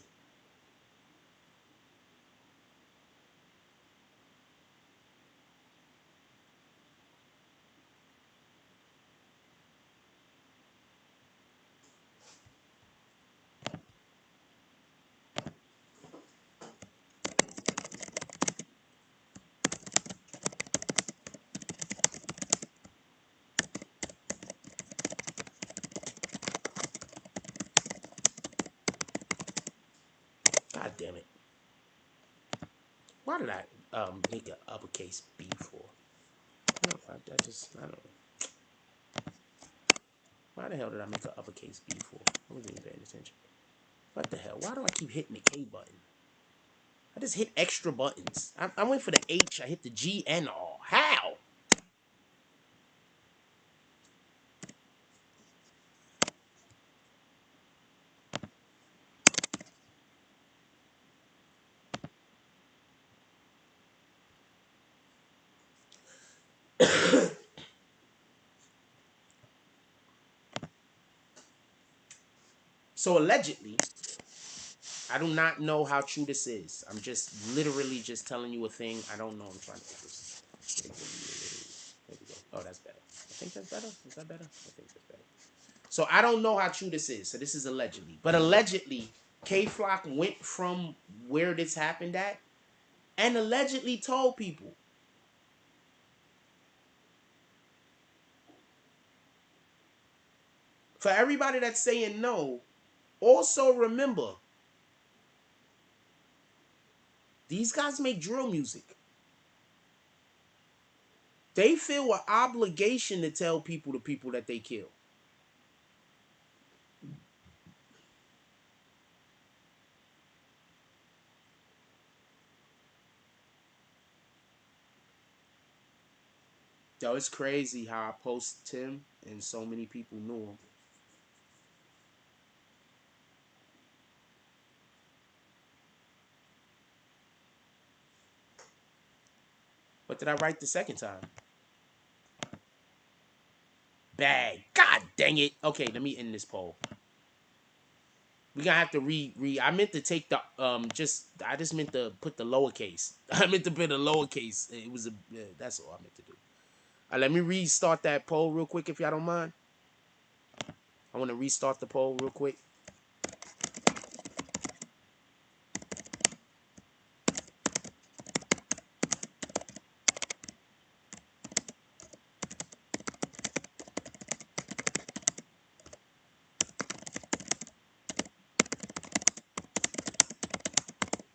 God damn it. Why did I make an uppercase B for? I don't know. Why the hell did I make an uppercase B for? I wasn't even paying attention. What the hell? Why do I keep hitting the K button? I just hit extra buttons. I went for the H. I hit the G and R. How? So allegedly, I do not know how true this is. I'm just literally just telling you a thing. I don't know. I'm trying to get this. There we go. Oh, that's better. I think that's better. Is that better? I think that's better. So I don't know how true this is. So this is allegedly. But allegedly, K-Flock went from where this happened at and allegedly told people. For everybody that's saying no, also remember, these guys make drill music. They feel an obligation to tell people the people that they kill. Yo, it's crazy how I post Tim and so many people knew him. What did I write the second time? Bag. God dang it. Okay, let me end this poll. We gonna have to I meant to take the I just meant to put the lowercase. I meant to put a lowercase. It was a that's all I meant to do. Let me restart that poll real quick if y'all don't mind. I want to restart the poll real quick.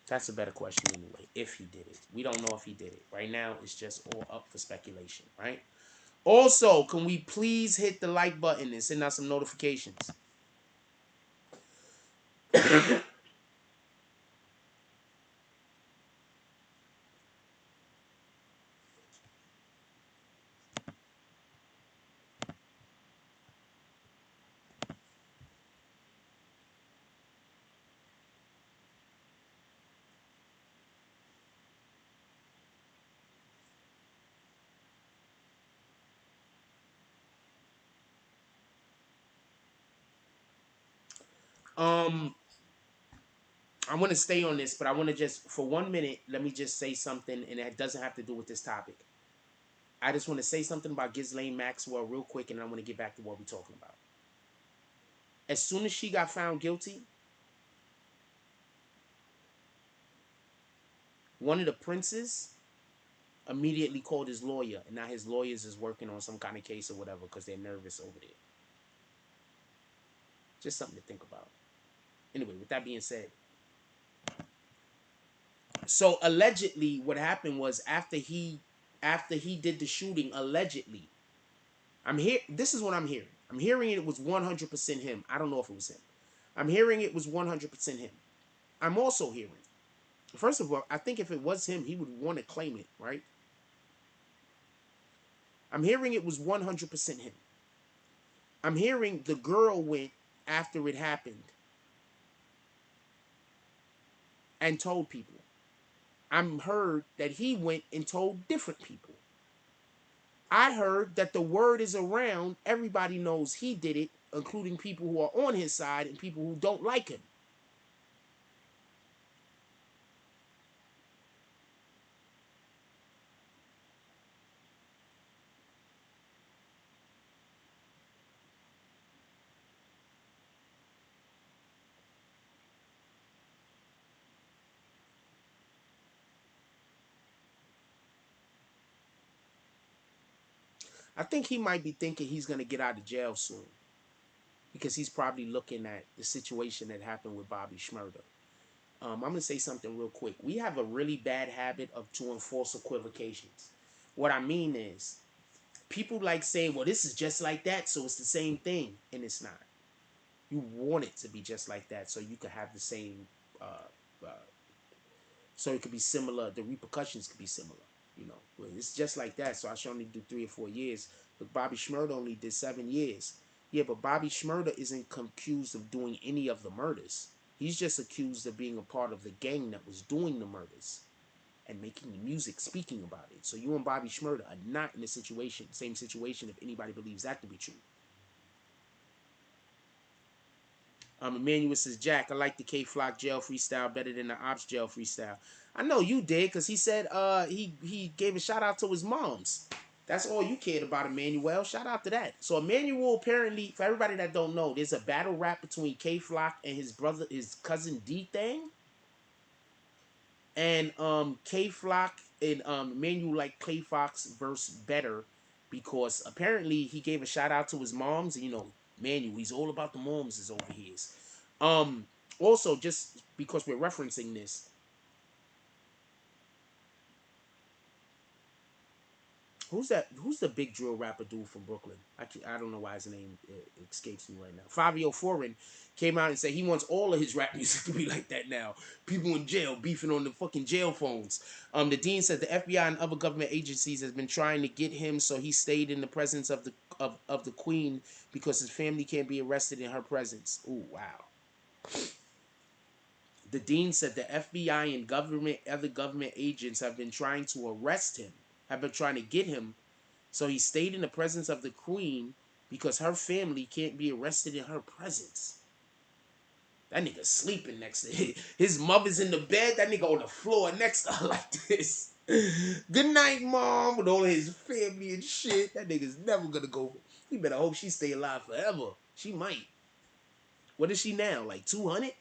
That's a better question anyway. If he did it, we don't know if he did it. Right now, it's just all up for speculation, right? Also, can we please hit the like button and send out some notifications? I want to stay on this, but I want to just for 1 minute, let me just say something, and it doesn't have to do with this topic. I just want to say something about Ghislaine Maxwell real quick, and I want to get back to what we're talking about. As soon as she got found guilty, one of the princes immediately called his lawyer, and now his lawyers is working on some kind of case or whatever because they're nervous over there. Just something to think about. Anyway, with that being said, so allegedly what happened was after he did the shooting, allegedly, this is what I'm hearing. I'm hearing it was 100% him. I don't know if it was him. I'm hearing it was 100% him. I'm also hearing, first of all, I think if it was him, he would want to claim it, right? I'm hearing it was 100% him. I'm hearing the girl went after it happened and told people. I'm heard that he went and told different people. I heard that the word is around. Everybody knows he did it, including people who are on his side and people who don't like him. I think he might be thinking he's going to get out of jail soon because he's probably looking at the situation that happened with Bobby Shmurda. I'm gonna say something real quick. We have a really bad habit of doing false equivocations. What I mean is, people like saying, "Well, this is just like that, so it's the same thing," and it's not. You want it to be just like that, so you could have the same, uh, uh, so it could be similar. The repercussions could be similar. You know, well, it's just like that. So I should only do 3 or 4 years, but Bobby Shmurda only did 7 years. Yeah, but Bobby Shmurda isn't accused of doing any of the murders. He's just accused of being a part of the gang that was doing the murders and making the music speaking about it. So you and Bobby Shmurda are not in the same situation if anybody believes that to be true. Emmanuel says, Jack, I like the K Flock jail freestyle better than the Ops jail freestyle. I know you did, because he said he gave a shout out to his moms. That's all you cared about, Emmanuel. Shout out to that. So Emmanuel, apparently, for everybody that don't know, there's a battle rap between K Flock and his cousin D Thing. And K Flock and Emmanuel like Clay Fox verse better because apparently he gave a shout out to his moms, and you know, Manuel, he's all about the moms is over here. Um, Also, just because we're referencing this, who's that? Who's the big drill rapper dude from Brooklyn? I don't know why his name escapes me right now. Fabio Foreign came out and said he wants all of his rap music to be like that now. People in jail beefing on the fucking jail phones. The dean said the FBI and other government agencies has been trying to get him, so he stayed in the presence of the queen because his family can't be arrested in her presence. Ooh, wow. The dean said the FBI and other government agents have been trying to arrest him, have been trying to get him, so he stayed in the presence of the queen because her family can't be arrested in her presence. That nigga sleeping next to his mother's in the bed. That nigga on the floor next to her like this. Good night, mom, with all his family and shit. That nigga's never gonna go. He better hope she stay alive forever. She might. What is she now? Like 200?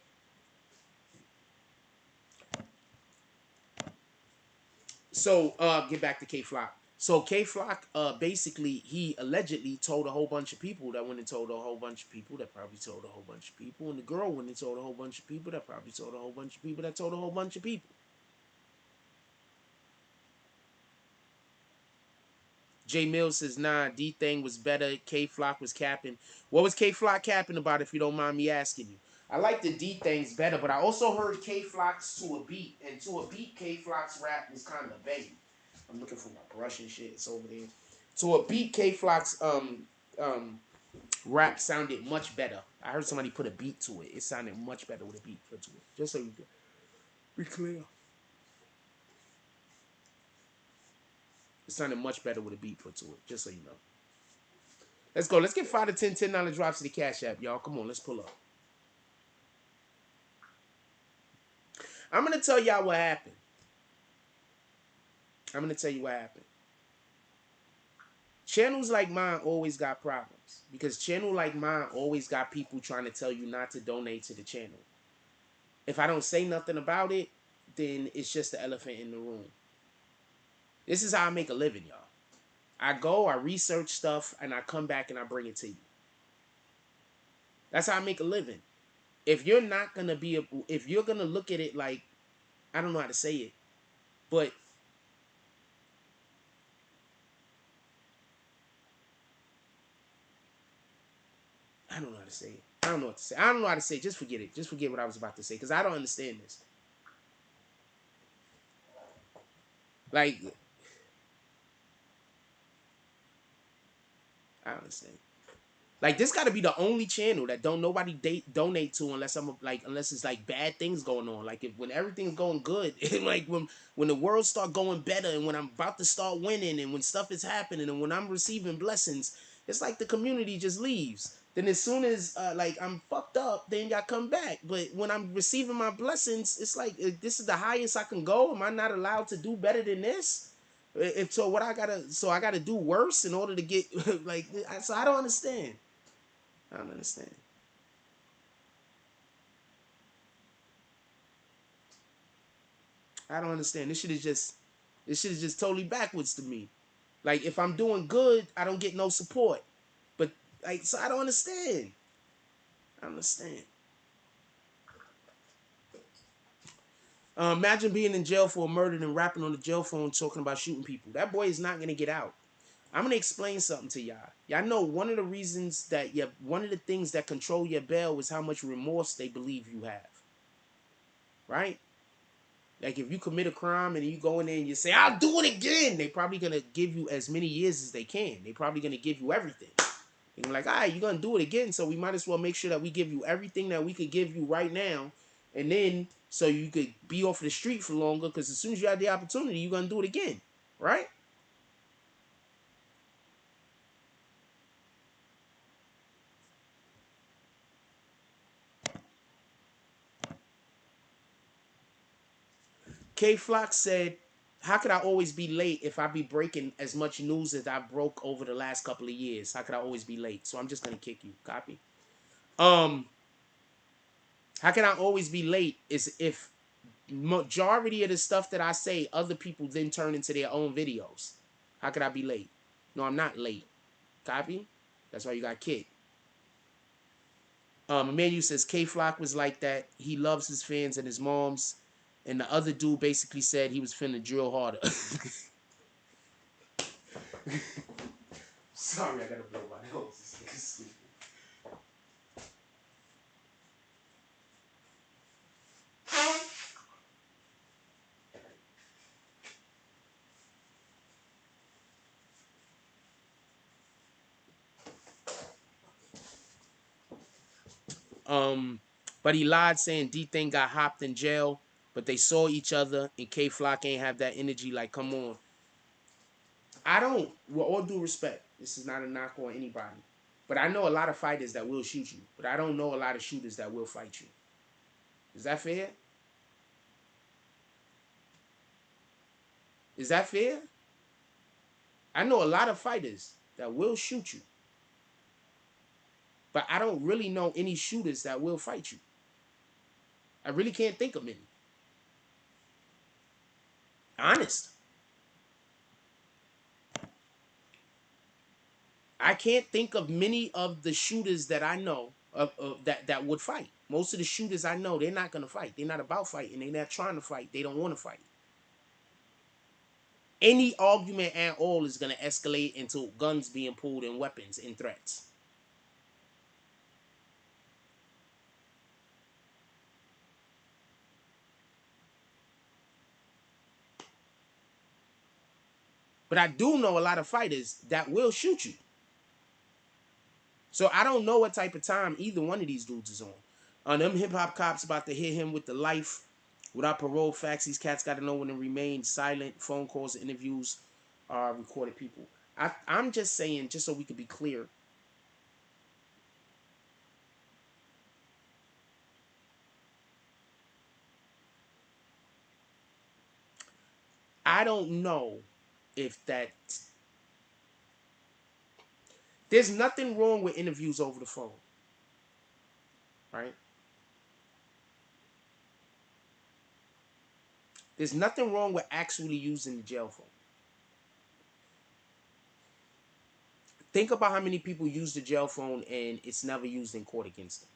So get back to K Flock. So K Flock basically he allegedly told a whole bunch of people that went and told a whole bunch of people that probably told a whole bunch of people, and the girl went and told a whole bunch of people that probably told a whole bunch of people that told a whole bunch of people. J Mills says, nah, D thing was better. K Flock was capping. What was K Flock capping about, if you don't mind me asking you? I like the D things better, but I also heard K Flock's to a beat, and to a beat, K Flock's rap was kind of banging. I'm looking for my brush and shit. It's over there. To a beat, K Flock's um rap sounded much better. I heard somebody put a beat to it. It sounded much better with a beat to it. Just so you be clear. It sounded much better with a beat put to it. Just so you know. Let's go. Let's get 5 to 10 $10 drops to the Cash App, y'all. Come on, let's pull up. I'm gonna tell y'all what happened. I'm gonna tell you what happened. Channels like mine always got problems because channel like mine always got people trying to tell you not to donate to the channel. If I don't say nothing about it, then it's just the elephant in the room. This is how I make a living, y'all. I go, I research stuff, and I come back and I bring it to you. That's how I make a living. If you're not gonna if you're gonna look at it like, I don't know how to say it, but I don't know how to say it. I don't know what to say. I don't know how to say it. Just forget it. Just forget what I was about to say because I don't understand this. Like, I don't understand. Like, this got to be the only channel that don't nobody donate to unless it's like bad things going on. Like, if when everything's going good, like when the world start going better and when I'm about to start winning and when stuff is happening and when I'm receiving blessings, it's like the community just leaves. Then as soon as like I'm fucked up, then y'all come back. But when I'm receiving my blessings, it's like this is the highest I can go. Am I not allowed to do better than this? If so, I gotta do worse in order to get like. So I don't understand. I don't understand. I don't understand. This shit is just totally backwards to me. Like if I'm doing good, I don't get no support. But like, so I don't understand. I don't understand. Imagine being in jail for a murder and rapping on the jail phone talking about shooting people. That boy is not gonna get out. I'm gonna explain something to y'all. Y'all know one of the reasons that one of the things that control your bail is how much remorse they believe you have. Right? Like if you commit a crime and you go in there and you say, I'll do it again, they probably gonna give you as many years as they can. They probably gonna give you everything. And like, all right, you're gonna do it again, so we might as well make sure that we give you everything that we could give you right now, and then so you could be off the street for longer. Because as soon as you have the opportunity, you're gonna do it again, right? K Flock said, "How could I always be late if I be breaking as much news as I broke over the last couple of years? How could I always be late? So I'm just gonna kick you. Copy. Um, how can I always be late? Is if majority of the stuff that I say, other people then turn into their own videos. How could I be late? No, I'm not late. Copy? That's why you got kicked. Emmanuel says K Flock was like that. He loves his fans and his moms. And the other dude basically said he was finna drill harder. Sorry, I gotta blow my nose. This nigga's stupid. But he lied saying D-Thing got hopped in jail, but they saw each other and K Flock ain't have that energy. Like, come on. I don't, with all due respect, this is not a knock on anybody, but I know a lot of fighters that will shoot you, but I don't know a lot of shooters that will fight you. Is that fair? Is that fair? I know a lot of fighters that will shoot you, but I don't really know any shooters that will fight you. I really can't think of many. Honest. I can't think of many of the shooters that I know that would fight. Most of the shooters I know, they're not gonna fight. They're not about fighting. They're not trying to fight. They don't want to fight. Any argument at all is gonna escalate into guns being pulled and weapons and threats. But I do know a lot of fighters that will shoot you. So I don't know what type of time either one of these dudes is on. Them hip hop cops about to hit him with the life without parole facts. These cats got to know when to remain silent. Phone calls, interviews, recorded people. I'm just saying, just so we could be clear. I don't know if that. There's nothing wrong with interviews over the phone, right? There's nothing wrong with actually using the jail phone. Think about how many people use the jail phone and it's never used in court against them.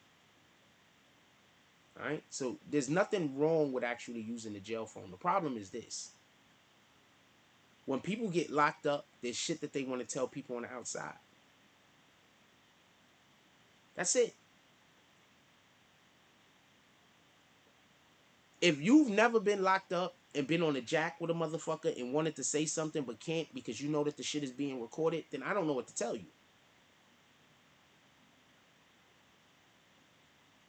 All right. So there's nothing wrong with actually using the jail phone. The problem is this: when people get locked up, there's shit that they want to tell people on the outside. That's it. If you've never been locked up and been on a jack with a motherfucker and wanted to say something but can't because you know that the shit is being recorded, then I don't know what to tell you.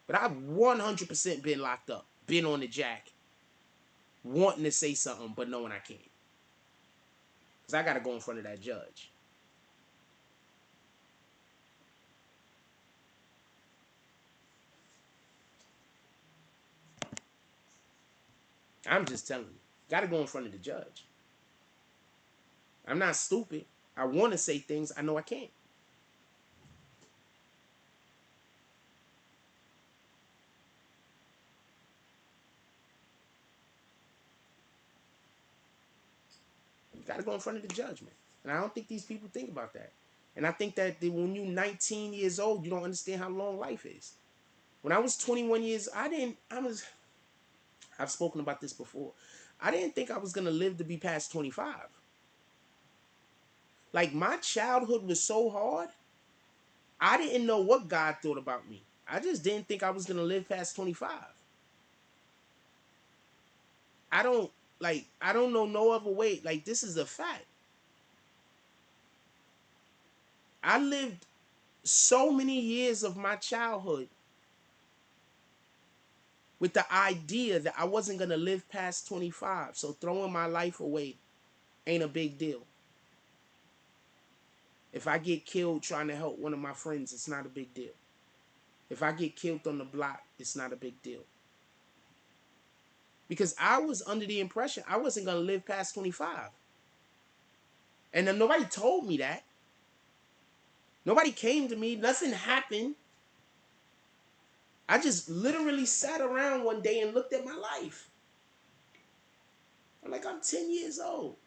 But I've 100% been locked up, been on the jack, wanting to say something but knowing I can't. Because I got to go in front of that judge. I'm just telling you. Got to go in front of the judge. I'm not stupid. I want to say things I know I can't. You got to go in front of the judgment. And I don't think these people think about that. And I think that when you're 19 years old, you don't understand how long life is. When I was 21 years, I've spoken about this before. I didn't think I was gonna live to be past 25. Like my childhood was so hard. I didn't know what God thought about me. I just didn't think I was gonna live past 25. I don't I don't know no other way. Like this is a fact. I lived so many years of my childhood with the idea that I wasn't gonna live past 25. So throwing my life away ain't a big deal. If I get killed trying to help one of my friends, it's not a big deal. If I get killed on the block, it's not a big deal. Because I was under the impression I wasn't gonna live past 25. And then nobody told me that. Nobody came to me, nothing happened. I just literally sat around one day and looked at my life. I'm like, I'm 10 years old.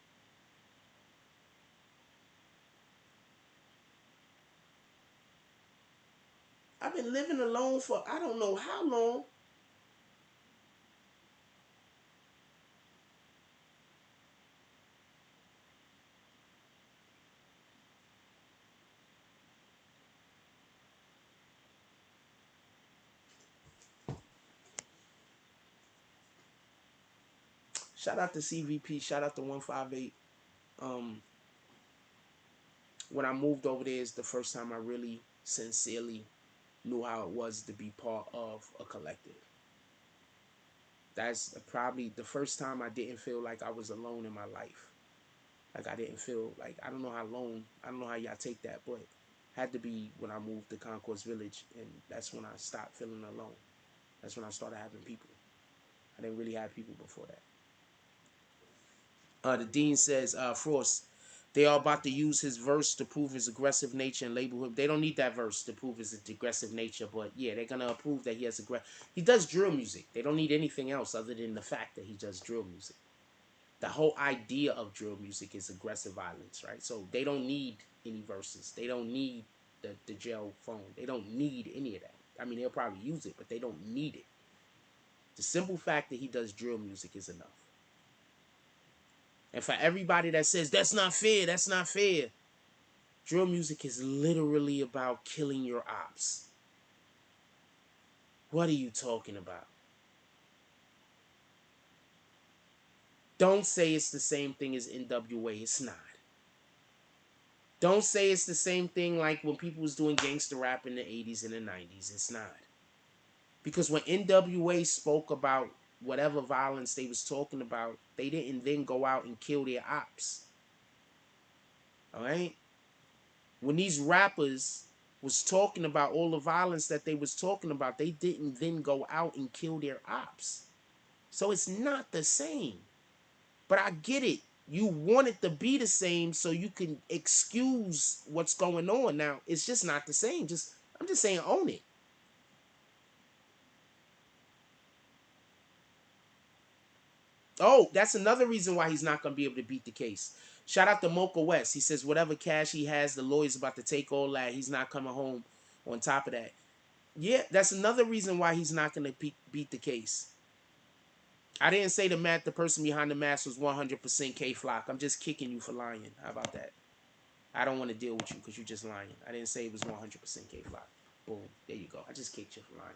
I've been living alone for I don't know how long. Shout out to CVP, shout out to 158. Um, when I moved over there is the first time I really sincerely knew how it was to be part of a collective. That's probably the first time I didn't feel like I was alone in my life. Like I didn't feel like I don't know how alone, I don't know how y'all take that, but had to be when I moved to Concourse Village, and that's when I stopped feeling alone. That's when I started having people. I didn't really have people before that. The dean says, Frost, they are about to use his verse to prove his aggressive nature and label him. They don't need that verse to prove his aggressive nature, but yeah, they're gonna prove that he has he does drill music. They don't need anything else other than the fact that he does drill music. The whole idea of drill music is aggressive violence, right? So they don't need any verses. They don't need the jail phone. They don't need any of that. I mean, they'll probably use it, but they don't need it. The simple fact that he does drill music is enough. And for everybody that says that's not fair, that's not fair, drill music is literally about killing your ops. What are you talking about? Don't say it's the same thing as NWA. It's not. Don't say it's the same thing like when people was doing gangster rap in the 80s and the 90s. It's not. Because when NWA spoke about whatever violence they was talking about, they didn't then go out and kill their ops. All right? When these rappers was talking about all the violence that they was talking about, they didn't then go out and kill their ops. So it's not the same. But I get it. You want it to be the same so you can excuse what's going on. Now, it's just not the same. I'm just saying own it. Oh, that's another reason why he's not going to be able to beat the case. Shout out to Mocha West. He says whatever cash he has, the lawyer's about to take all that. He's not coming home on top of that. Yeah, that's another reason why he's not going to beat the case. I didn't say the person behind the mask was 100% K Flock. I'm just kicking you for lying. How about that? I don't want to deal with you because you're just lying. I didn't say it was 100% K Flock. Boom. There you go. I just kicked you for lying.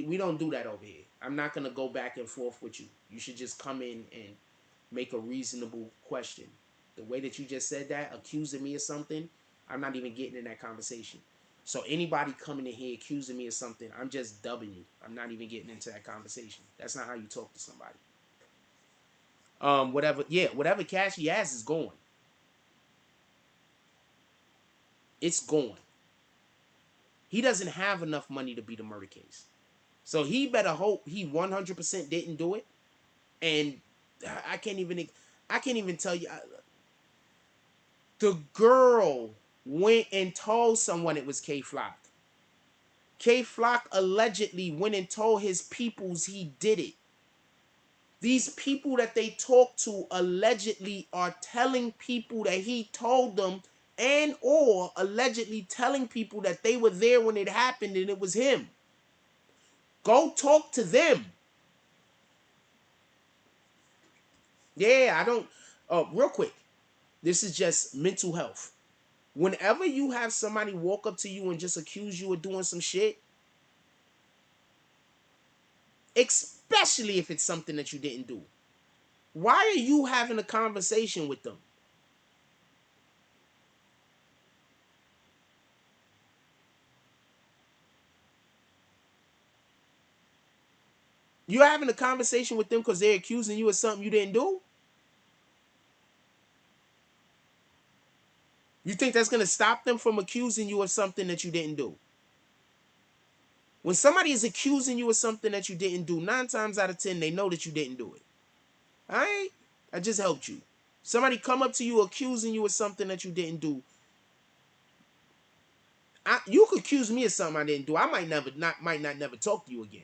We don't do that over here. I'm not going to go back and forth with you. You should just come in and make a reasonable question. The way that you just said that, accusing me of something, I'm not even getting in that conversation. So anybody coming in here accusing me of something, I'm just dubbing you. I'm not even getting into that conversation. That's not how you talk to somebody. Whatever cash he has is gone. It's gone. He doesn't have enough money to beat a murder case. So he better hope he 100% didn't do it. And I can't even tell you. The girl went and told someone it was K Flock. K Flock allegedly went and told his peoples he did it. These people that they talk to allegedly are telling people that he told them, and or allegedly telling people that they were there when it happened and it was him. Go talk to them. Yeah, I don't. Real quick, this is just mental health. Whenever you have somebody walk up to you and just accuse you of doing some shit, especially if it's something that you didn't do, why are you having a conversation with them? You're having a conversation with them because they're accusing you of something you didn't do? You think that's going to stop them from accusing you of something that you didn't do? When somebody is accusing you of something that you didn't do, 9 times out of 10, they know that you didn't do it. All right? I just helped you. Somebody come up to you accusing you of something that you didn't do. You could accuse me of something I didn't do. I might not never talk to you again.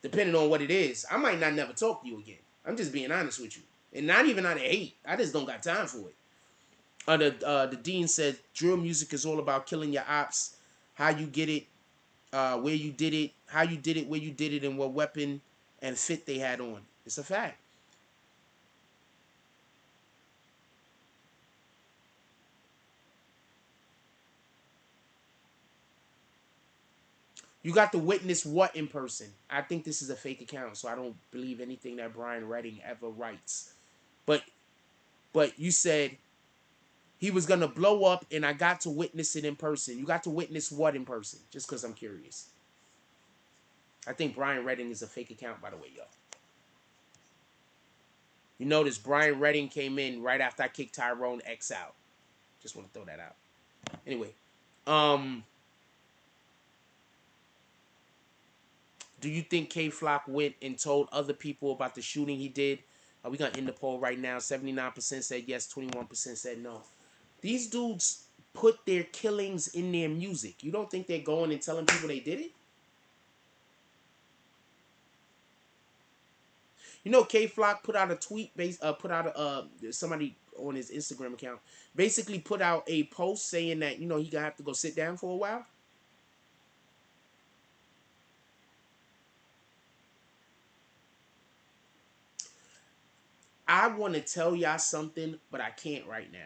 Depending on what it is, I might not never talk to you again. I'm just being honest with you, and not even out of hate. I just don't got time for it. The dean said drill music is all about killing your ops, how you get it, where you did it, how you did it, where you did it, and what weapon and fit they had on. It's a fact. You got to witness what in person? I think this is a fake account, so I don't believe anything that Brian Redding ever writes. But you said he was gonna blow up, and I got to witness it in person. You got to witness what in person? Just because I'm curious. I think Brian Redding is a fake account, by the way, y'all. You notice Brian Redding came in right after I kicked Tyrone X out. Just want to throw that out. Anyway, um, do you think K Flock went and told other people about the shooting he did? We gonna end the poll right now. 79% said yes, 21% said no. These dudes put their killings in their music. You don't think they're going and telling people they did it? You know, K Flock put out a tweet, put out somebody on his Instagram account, basically put out a post saying that he gonna have to go sit down for a while. I want to tell y'all something, but I can't right now.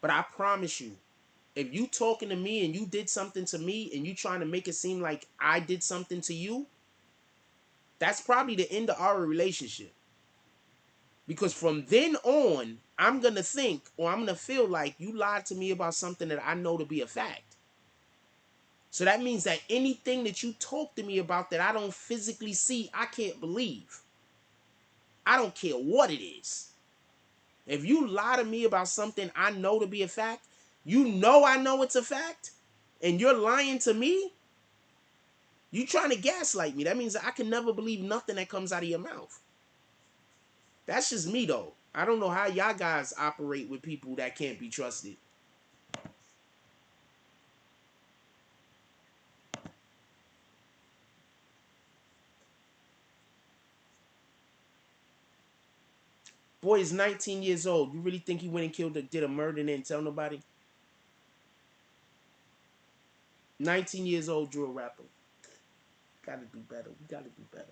But I promise you, if you talking to me and you did something to me and you trying to make it seem like I did something to you, that's probably the end of our relationship. Because from then on, I'm gonna think or I'm gonna feel like you lied to me about something that I know to be a fact. So that means that anything that you talk to me about that I don't physically see, I can't believe. I don't care what it is. If you lie to me about something I know to be a fact, I know it's a fact, and you're lying to me, you trying to gaslight me. That means I can never believe nothing that comes out of your mouth. That's just me though. I don't know how y'all guys operate with people that can't be trusted. Boy is 19 years old. You really think he went and did a murder and didn't tell nobody? 19 years old drill rapper. Gotta do better. We gotta do better.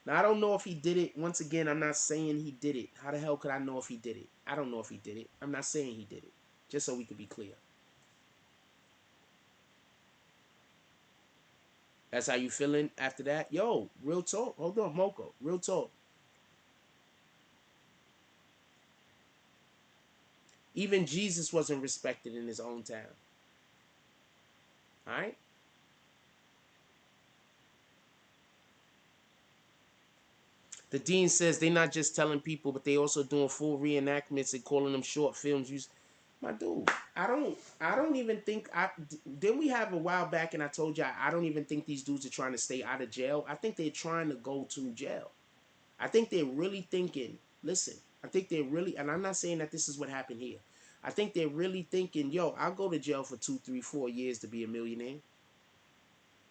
Now I don't know if he did it. Once again, I'm not saying he did it. How the hell could I know if he did it? I don't know if he did it. I'm not saying he did it. Just so we could be clear. That's how you feeling after that? Yo, real talk. Hold on, Moko. Real talk. Even Jesus wasn't respected in his own town. All right? The dean says they're not just telling people, but they also doing full reenactments and calling them short films. My dude, I don't even think didn't we have a while back and I told you I don't even think these dudes are trying to stay out of jail. I think they're trying to go to jail. I think they're really thinking, listen, I think they're really, and I'm not saying that this is what happened here. I think they're really thinking, yo, I'll go to jail for 2, 3, 4 years to be a millionaire.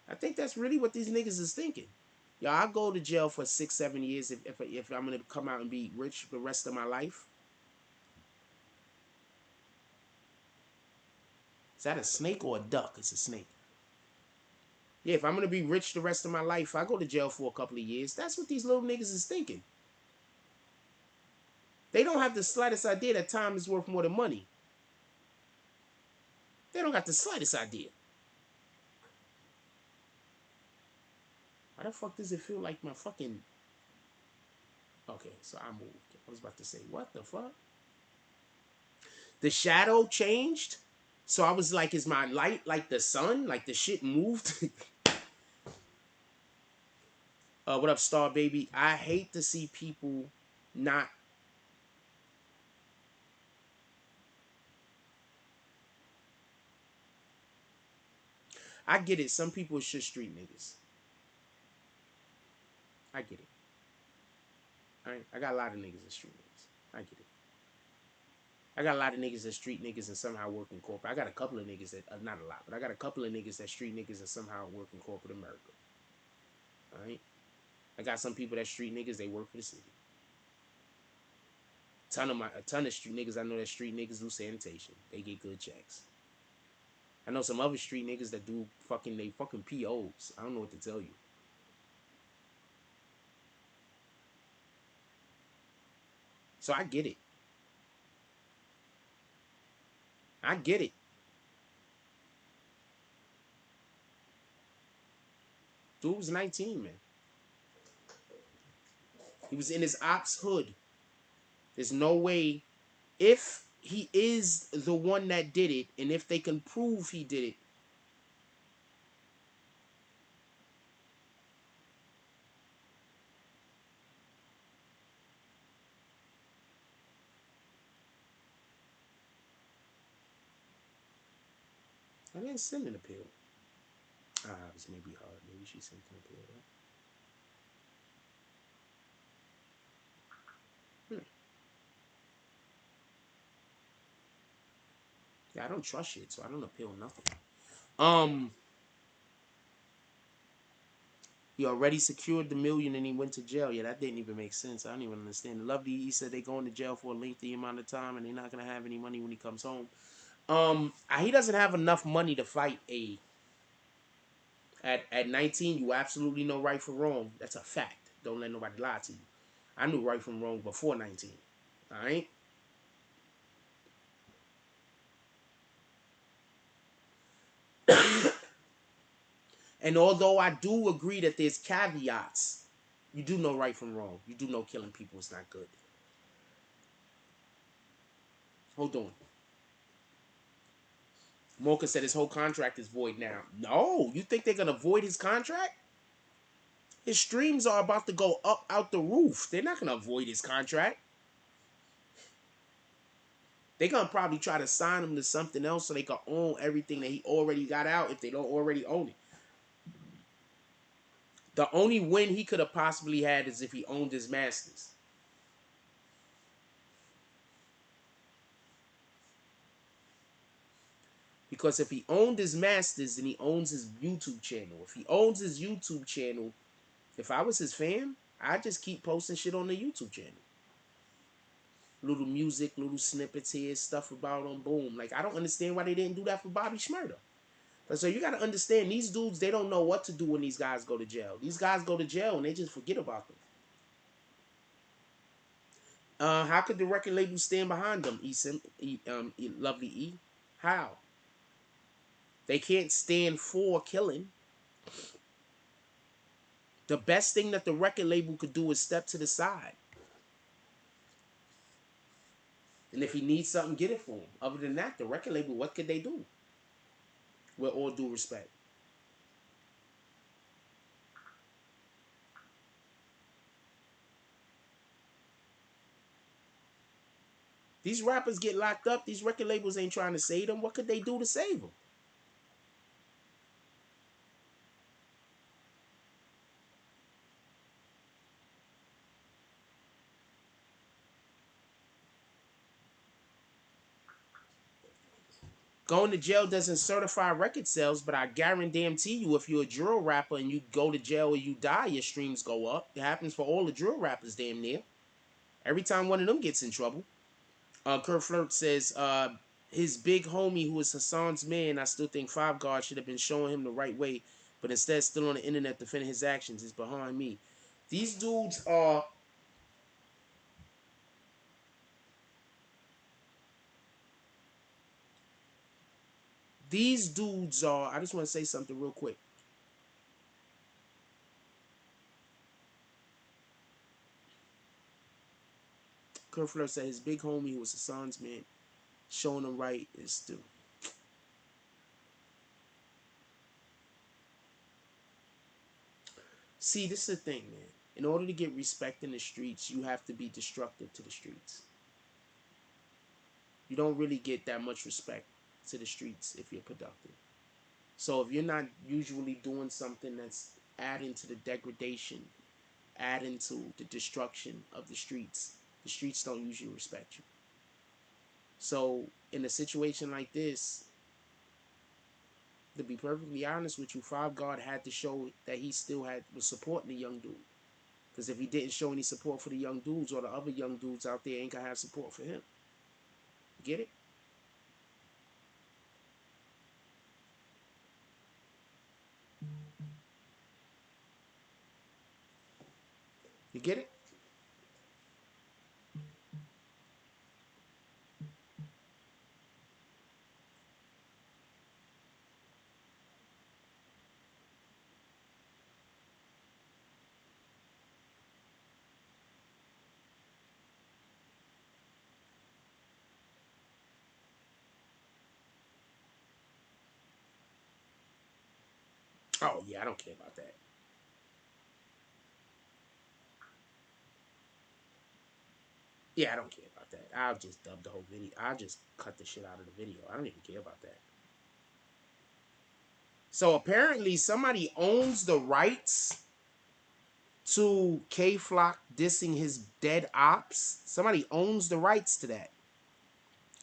I think that's really what these niggas is thinking. Yo, I'll go to jail for 6, 7 years if I'm gonna come out and be rich the rest of my life. Is that a snake or a duck? It's a snake. Yeah, if I'm gonna be rich the rest of my life, I go to jail for a couple of years. That's what these little niggas is thinking. They don't have the slightest idea that time is worth more than money. They don't got the slightest idea. Why the fuck does it feel like my fucking... Okay, so I moved. I was about to say, what the fuck? The shadow changed? So I was like, is my light like the sun? Like the shit moved? What up, Star Baby? I hate to see people not... I get it. Some people are just street niggas. I get it. All right? I got a lot of niggas that street niggas. I get it. I got a lot of niggas that street niggas and somehow work in corporate. I got a couple of niggas that, not a lot, but I got a couple of niggas that street niggas and somehow work in corporate America. All right? I got some people that street niggas, they work for the city. A ton of street niggas I know that street niggas do sanitation. They get good checks. I know some other street niggas that do they fucking POs. I don't know what to tell you. So I get it. I get it. Dude was 19, man. He was in his ops hood. There's no way, if he is the one that did it, and if they can prove he did it. I didn't send an appeal. This may be hard. Maybe she sent an appeal, right? Yeah, I don't trust shit, so I don't appeal nothing. Um, he already secured the million and he went to jail. Yeah, that didn't even make sense. I don't even understand. Lovely, he said they going to jail for a lengthy amount of time and they're not gonna have any money when he comes home. He doesn't have enough money to fight a... At 19, you absolutely know right from wrong. That's a fact. Don't let nobody lie to you. I knew right from wrong before 19. All right? And although I do agree that there's caveats, you do know right from wrong. You do know killing people is not good. Hold on. Mocha said his whole contract is void now. No, you think they're gonna void his contract? His streams are about to go up out the roof. They're not gonna void his contract. They're gonna probably try to sign him to something else so they can own everything that he already got out if they don't already own it. The only win he could have possibly had is if he owned his masters. Because if he owned his masters, then he owns his YouTube channel. If he owns his YouTube channel, if I was his fan, I'd just keep posting shit on the YouTube channel. Little music, little snippets here, stuff about him, boom. Like, I don't understand why they didn't do that for Bobby Shmurda. So you got to understand, these dudes, they don't know what to do when these guys go to jail. These guys go to jail and they just forget about them. How could the record label stand behind them, Lovely E? How? They can't stand for killing. The best thing that the record label could do is step to the side. And if he needs something, get it for him. Other than that, the record label, what could they do? With all due respect. These rappers get locked up. These record labels ain't trying to save them. What could they do to save them? Going to jail doesn't certify record sales, but I guarantee you, if you're a drill rapper and you go to jail or you die, your streams go up. It happens for all the drill rappers damn near. Every time one of them gets in trouble. Kurt Flirt says, his big homie who is Hassan's man, I still think Five Guard should have been showing him the right way but instead still on the internet defending his actions is behind me. These dudes are I just want to say something real quick. Kurt Flirt said his big homie who was Hassan's man showing him right is still. See, this is the thing, man. In order to get respect in the streets, you have to be destructive to the streets. You don't really get that much respect to the streets if you're productive. So if you're not usually doing something that's adding to the degradation, adding to the destruction of the streets don't usually respect you. So in a situation like this, to be perfectly honest with you, Five God had to show that he still was supporting the young dude. Because if he didn't show any support for the young dudes, or the other young dudes out there ain't gonna have support for him. Get it? You get it? Oh yeah, I don't care about that. Yeah, I don't care about that. I'll just dub the whole video. I'll just cut the shit out of the video. I don't even care about that. So apparently somebody owns the rights to K Flock dissing his dead ops. Somebody owns the rights to that.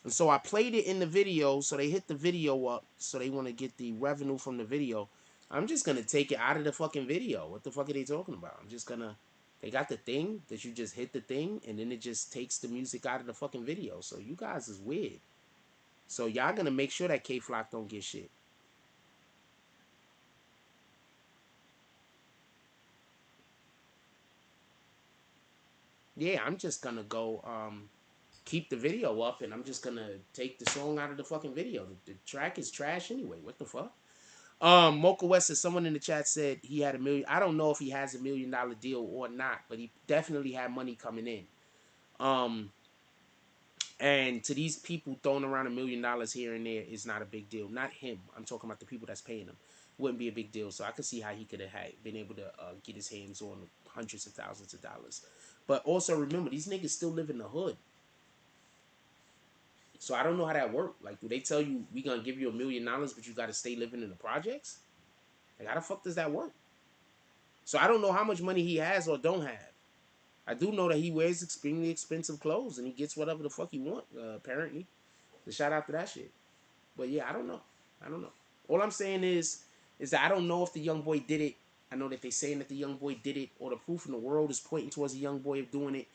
And so I played it in the video, so they hit the video up, so they want to get the revenue from the video. I'm just gonna take it out of the fucking video. What the fuck are they talking about? I'm just gonna. They got the thing that you just hit the thing, and then it just takes the music out of the fucking video. So you guys is weird. So y'all gonna make sure that K Flock don't get shit. Yeah, I'm just gonna go keep the video up, and I'm just gonna take the song out of the fucking video. The track is trash anyway. What the fuck? Mocha West says someone in the chat said he had $1 million. I don't know if he has $1 million deal or not, but he definitely had money coming in. And to these people throwing around $1 million here and there is not a big deal. Not him. I'm talking about the people that's paying him. Wouldn't be a big deal. So I could see how he could have been able to get his hands on hundreds of thousands of dollars. But also remember, these niggas still live in the hood. So I don't know how that worked. Like, do they tell you we gonna give you $1 million, but you gotta stay living in the projects? Like, how the fuck does that work? So I don't know how much money he has or don't have. I do know that he wears extremely expensive clothes and he gets whatever the fuck he want. Apparently, the shout out to that shit. But yeah, I don't know. I don't know. All I'm saying is that I don't know if the young boy did it. I know that they saying that the young boy did it, or the proof in the world is pointing towards the young boy of doing it.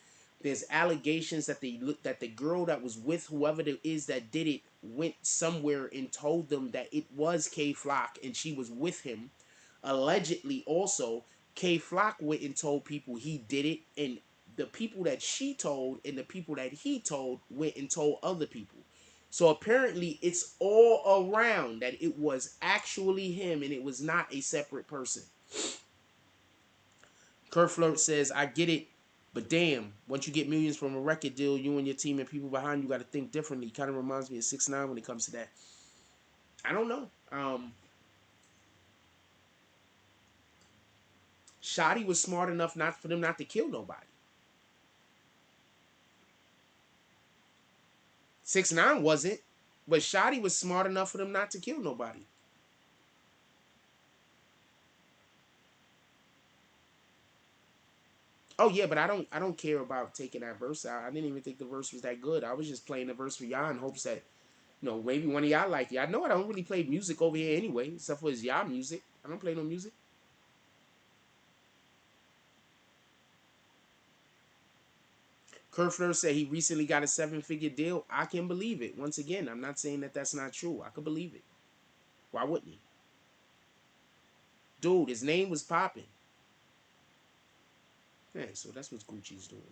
There's allegations that that the girl that was with whoever it is that did it went somewhere and told them that it was K Flock and she was with him. Allegedly, also K Flock went and told people he did it, and the people that she told and the people that he told went and told other people. So apparently it's all around that it was actually him and it was not a separate person. Kurt Flirt says, I get it, but damn, once you get millions from a record deal, you and your team and people behind you got to think differently. Kind of reminds me of 6ix9ine when it comes to that. I don't know. Shotty was smart enough not for them not to kill nobody. 6ix9ine wasn't, but Shotty was smart enough for them not to kill nobody. Oh yeah, but I don't care about taking that verse out. I didn't even think the verse was that good. I was just playing the verse for y'all in hopes that, maybe one of y'all like it. I know I don't really play music over here anyway, except for his y'all music. I don't play no music. Kurt Fleur said he recently got a 7-figure deal. I can believe it. Once again, I'm not saying that that's not true. I could believe it. Why wouldn't he? dude. His name was popping. Yeah, so that's what Gucci's doing.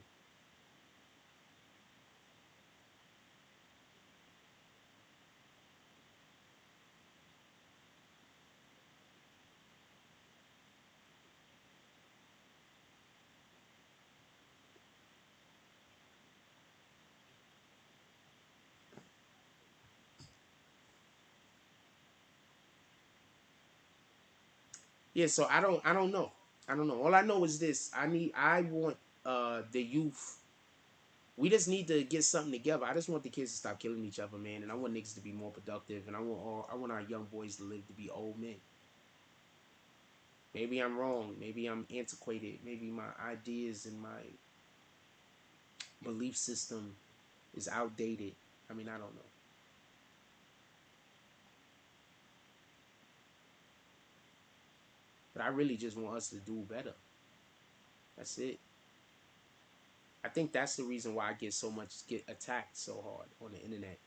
Yeah, so I don't know. I don't know. All I know is this. I want the youth. We just need to get something together. I just want the kids to stop killing each other, man, and I want niggas to be more productive, and I want our young boys to live to be old men. Maybe I'm wrong. Maybe I'm antiquated. Maybe my ideas and my belief system is outdated. I mean, I don't know. But I really just want us to do better. That's it. I think that's the reason why I get attacked so hard on the internet.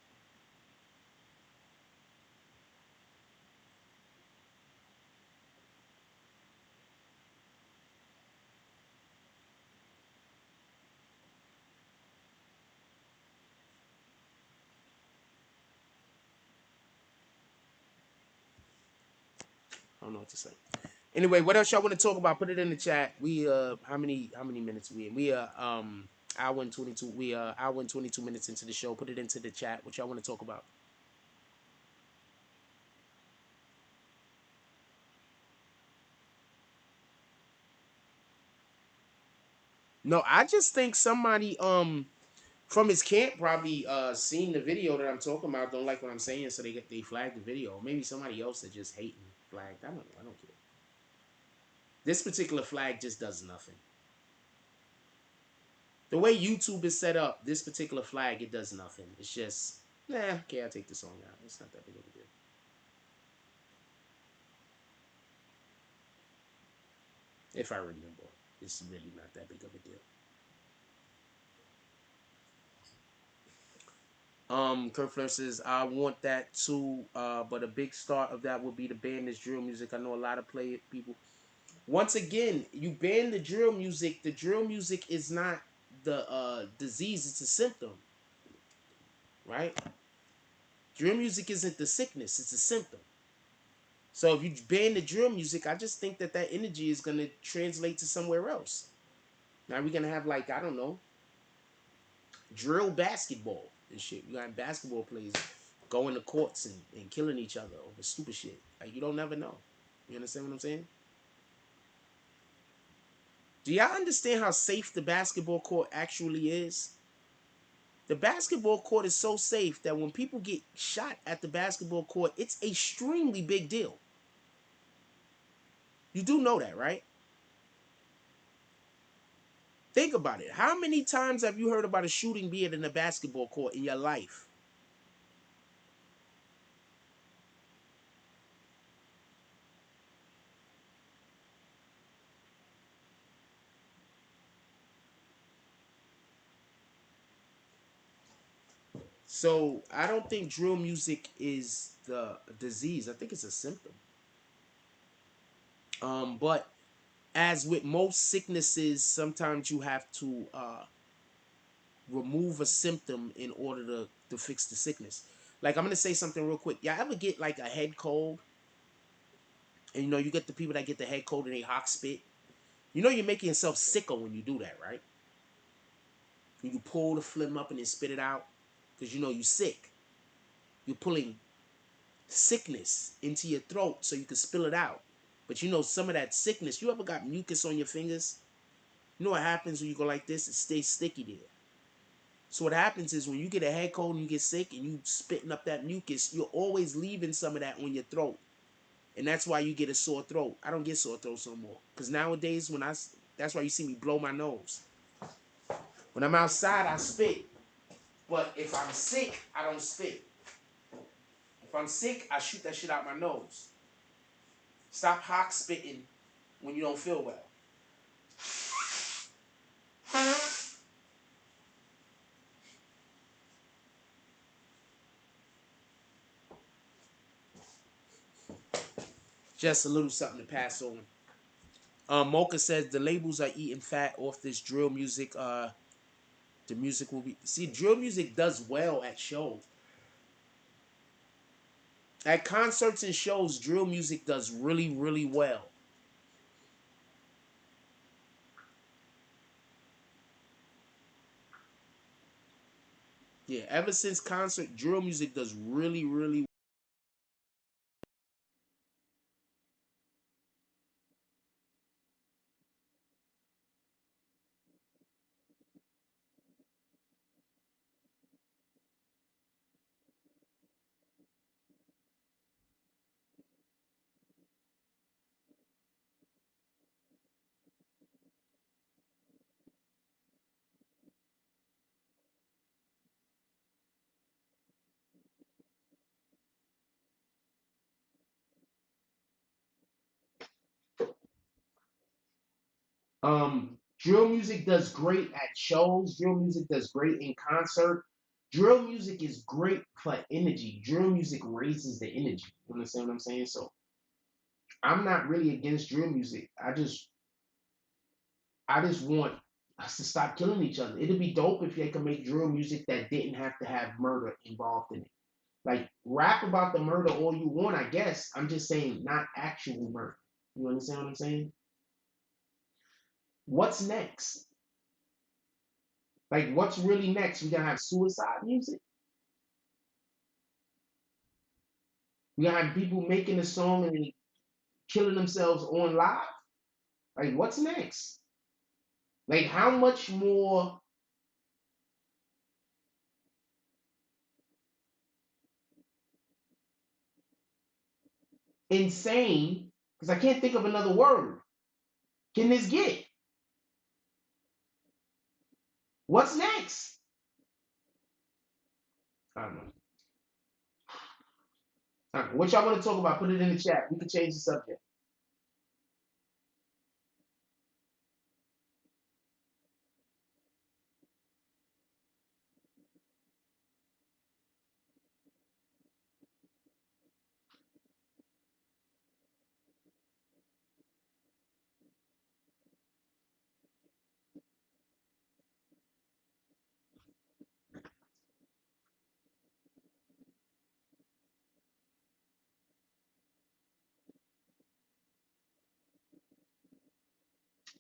I don't know what to say. Anyway, what else y'all want to talk about? Put it in the chat. We how many minutes we in? We hour and 22. We hour and 22 minutes into the show. Put it into the chat. What y'all want to talk about? No, I just think somebody from his camp probably seen the video that I'm talking about, don't like what I'm saying, so they flagged the video. Maybe somebody else that just hating flagged. I don't know. I don't care. This particular flag just does nothing. The way YouTube is set up, this particular flag, it does nothing. It's just, okay, I'll take the song out. It's not that big of a deal. If I remember, it's really not that big of a deal. Kurt Flair says, I want that too, but a big start of that would be to ban this drill music. I know a lot of people. Once again, you ban the drill music. The drill music is not the disease, it's a symptom, right? Drill music isn't the sickness, it's a symptom. So if you ban the drill music, I just think that that energy is going to translate to somewhere else. Now we're going to have, like, I don't know, drill basketball and shit. We got basketball players going to courts and killing each other over stupid shit. Like, you don't never know. You understand what I'm saying? Do y'all understand how safe the basketball court actually is? The basketball court is so safe that when people get shot at the basketball court, it's a extremely big deal. You do know that, right? Think about it. How many times have you heard about a shooting being in a basketball court in your life? So I don't think drill music is the disease. I think it's a symptom. But as with most sicknesses, sometimes you have to remove a symptom in order to fix the sickness. Like, I'm gonna say something real quick. Y'all ever get like a head cold? And you know, you get the people that get the head cold and they hawk spit. You know, you're making yourself sicker when you do that, right? When you pull the phlegm up and then spit it out, because you know you're sick. You're pulling sickness into your throat so you can spill it out. But you know, some of that sickness, you ever got mucus on your fingers? You know what happens when you go like this? It stays sticky there. So what happens is when you get a head cold and you get sick and you spitting up that mucus, you're always leaving some of that on your throat. And that's why you get a sore throat. I don't get sore throats no more. Because nowadays, that's why you see me blow my nose. When I'm outside, I spit. But if I'm sick, I don't spit. If I'm sick, I shoot that shit out my nose. Stop hawk spitting when you don't feel well. Just a little something to pass on. Mocha says the labels are eating fat off this drill music. The music will be, see, drill music does well at shows. At concerts and shows, drill music does really, really well. Yeah, ever since concert, drill music does really, really. Drill music does great at shows. Drill music does great in concert. Drill music is great for energy. Drill music raises the energy. You understand what I'm saying? So I'm not really against drill music. I just want us to stop killing each other. It'd be dope if they could make drill music that didn't have to have murder involved in it. Like rap about the murder all you want, I guess. I'm just saying not actual murder. You understand what I'm saying? What's next? Like what's really next? We gonna have suicide music? We gonna have people making a song and then killing themselves on live? Like what's next? Like how much more insane, because I can't think of another word, can this get? What's next? I don't know. What y'all want to talk about? Put it in the chat. We can change the subject.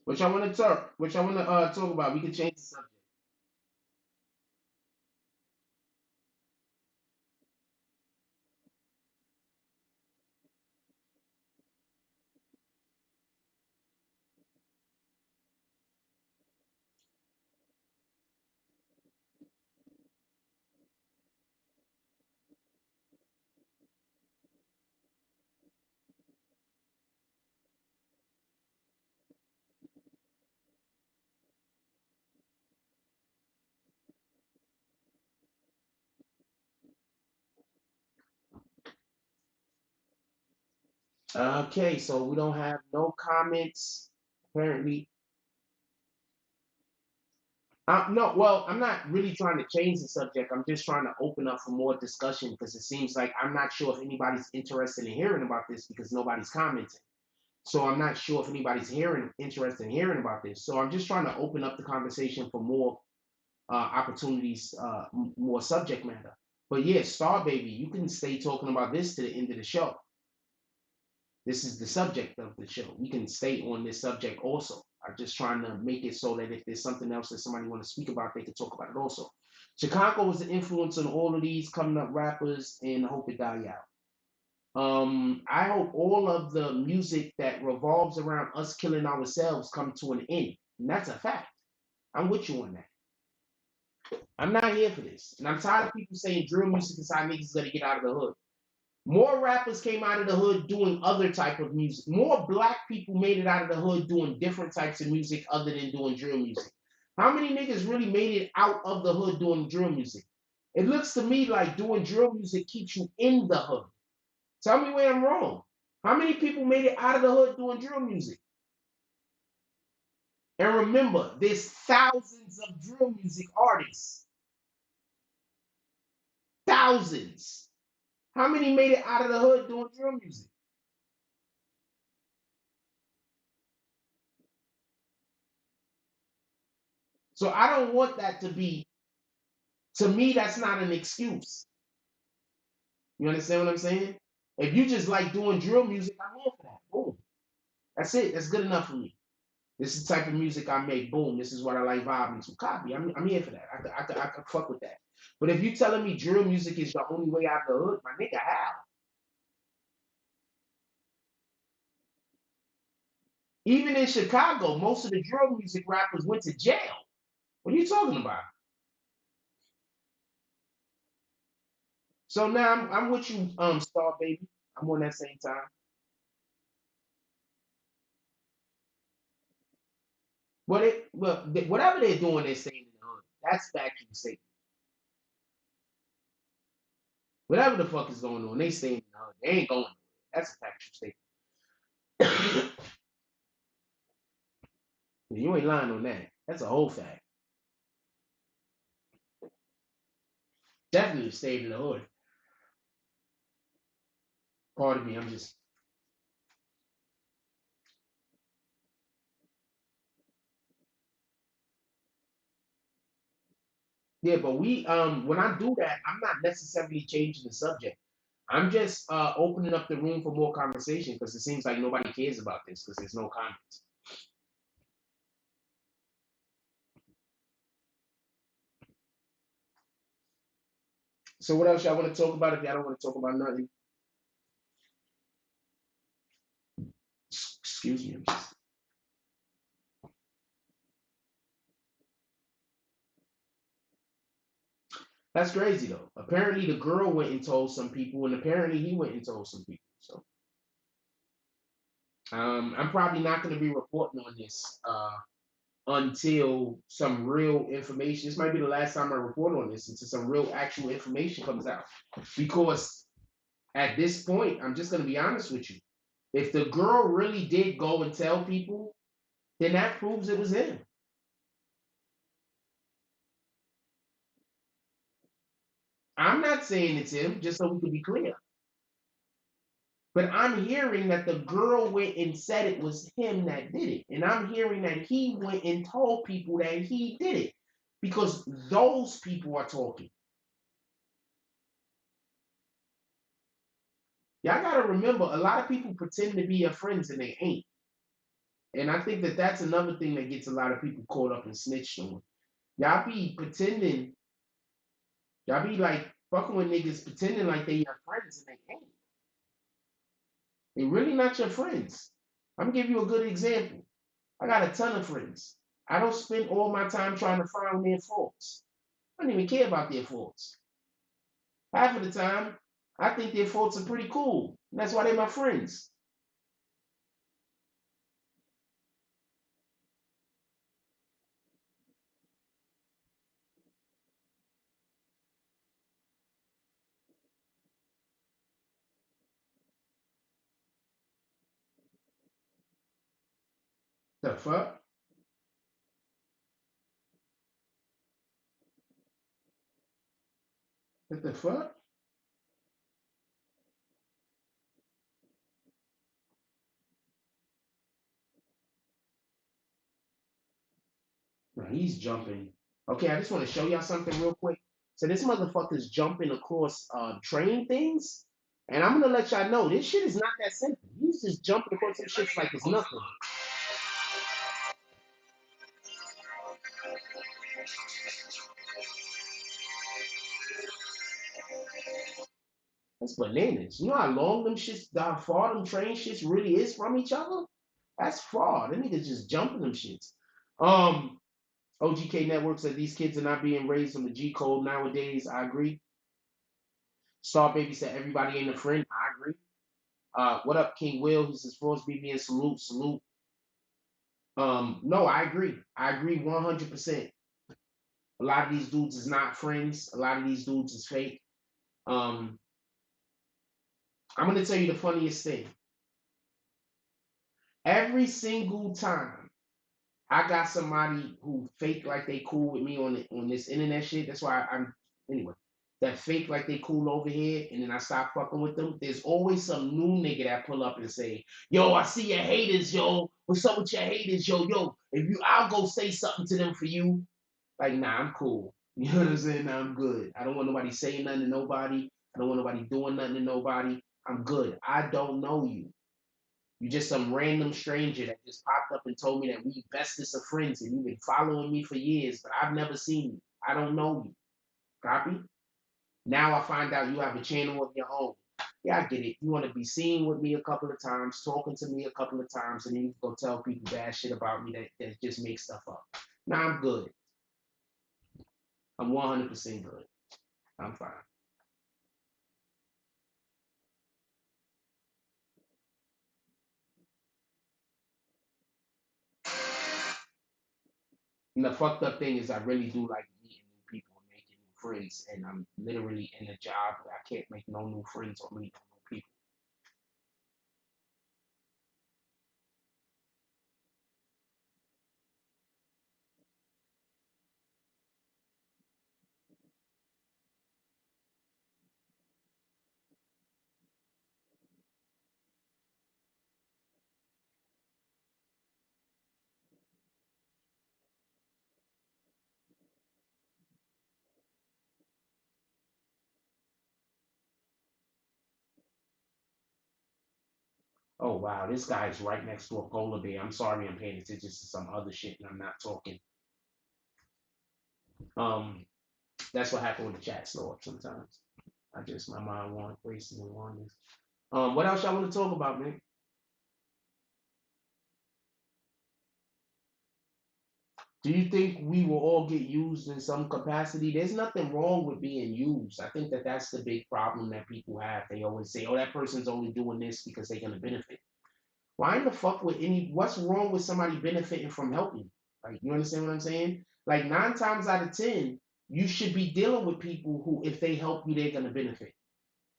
What y'all want to talk? What y'all want to talk about? We can change the subject. Okay, so we don't have no comments apparently. No, well, I'm not really trying to change the subject. I'm just trying to open up for more discussion because it seems like I'm not sure if anybody's interested in hearing about this because nobody's commenting. So I'm not sure if anybody's interested in hearing about this. So I'm just trying to open up the conversation for more opportunities, more subject matter. But yeah, Star Baby, you can stay talking about this to the end of the show. This is the subject of the show. We can stay on this subject also. I'm just trying to make it so that if there's something else that somebody want to speak about, they can talk about it also. Chicago was the influence on all of these coming up rappers, and I hope it die out. I hope all of the music that revolves around us killing ourselves come to an end. And that's a fact. I'm with you on that. I'm not here for this. And I'm tired of people saying drill music is how niggas gonna get out of the hood. More rappers came out of the hood doing other type of music. More black people made it out of the hood doing different types of music other than doing drill music. How many niggas really made it out of the hood doing drill music? It looks to me like doing drill music keeps you in the hood. Tell me where I'm wrong. How many people made it out of the hood doing drill music? And remember, there's thousands of drill music artists. Thousands. How many made it out of the hood doing drill music? So I don't want that to be, to me, that's not an excuse. You understand what I'm saying? If you just like doing drill music, I'm here for that. Boom. That's it. That's good enough for me. This is the type of music I make. Boom. This is what I like vibing to. Copy. I'm here for that. I could fuck with that. But if you telling me drill music is the only way out of the hood, my nigga, how? Even in Chicago, most of the drill music rappers went to jail. What are you talking about? So now I'm with you, Star Baby. I'm on that same time. Whatever they're doing, they're saying in the hood. That's factual statement. Whatever the fuck is going on, they staying in the hood. They ain't going nowhere. That's a factual statement. You ain't lying on that. That's a whole fact. Definitely stayed in the hood. Pardon me, I'm just. Yeah, but when I do that, I'm not necessarily changing the subject. I'm just opening up the room for more conversation because it seems like nobody cares about this because there's no comments. So what else y'all want to talk about? If y'all don't want to talk about nothing, excuse me. That's crazy though. Apparently the girl went and told some people, and apparently he went and told some people. So I'm probably not going to be reporting on this until some real information. This might be the last time I report on this until some real actual information comes out. Because at this point, I'm just going to be honest with you. If the girl really did go and tell people, then that proves it was him. I'm not saying it's him, just so we can be clear. But I'm hearing that the girl went and said it was him that did it. And I'm hearing that he went and told people that he did it. Because those people are talking. Y'all got to remember, a lot of people pretend to be your friends and they ain't. And I think that that's another thing that gets a lot of people caught up in snitch doing. Y'all be pretending, y'all be like fucking with niggas pretending like they your friends and they ain't. They really not your friends. I'm gonna give you a good example. I got a ton of friends. I don't spend all my time trying to find their faults. I don't even care about their faults. Half of the time, I think their faults are pretty cool. And that's why they're my friends. The fuck? What the fuck? Now he's jumping. Okay, I just want to show y'all something real quick. So this motherfucker's jumping across train things. And I'm gonna let y'all know this shit is not that simple. He's just jumping across some shit like it's nothing. That's bananas. You know how long them shits, how far them train shits really is from each other? That's far. Them niggas just jumping them shits. Um, OGK Network said these kids are not being raised on the G code nowadays. I agree. Star Baby said everybody ain't a friend. I agree. What up, King Will? He says Force BBN salute, salute. No, I agree. I agree 100%. A lot of these dudes is not friends. A lot of these dudes is fake. Um, I'm gonna tell you the funniest thing. Every single time I got somebody who fake like they cool with me on this internet shit. That's why I'm anyway. That fake like they cool over here, and then I stop fucking with them. There's always some new nigga that pull up and say, "Yo, I see your haters, yo. What's up with your haters, yo, yo? If you, I'll go say something to them for you." Like, nah, I'm cool. You know what I'm saying? Nah, I'm good. I don't want nobody saying nothing to nobody. I don't want nobody doing nothing to nobody. I'm good. I don't know you. You just some random stranger that just popped up and told me that we bestest of friends and you've been following me for years, but I've never seen you. I don't know you. Copy? Now I find out you have a channel of your own. Yeah, I get it. You want to be seen with me a couple of times, talking to me a couple of times, and then you go tell people bad shit about me that just makes stuff up. Now I'm good. I'm 100% good. I'm fine. And the fucked up thing is I really do like meeting new people and making new friends, and I'm literally in a job where I can't make no new friends or meet no new people. Oh wow, this guy's right next to a polar bear. I'm sorry, I'm paying attention to some other shit and I'm not talking. Um, that's what happened with the chat slow up sometimes. I just my mind wants racing and wanders. What else y'all want to talk about, man? Do you think we will all get used in some capacity? There's nothing wrong with being used. I think that that's the big problem that people have. They always say, "Oh, that person's only doing this because they're gonna benefit." Why in the fuck would any? What's wrong with somebody benefiting from helping? Like, you understand what I'm saying? Like 9 times out of 10, you should be dealing with people who, if they help you, they're gonna benefit.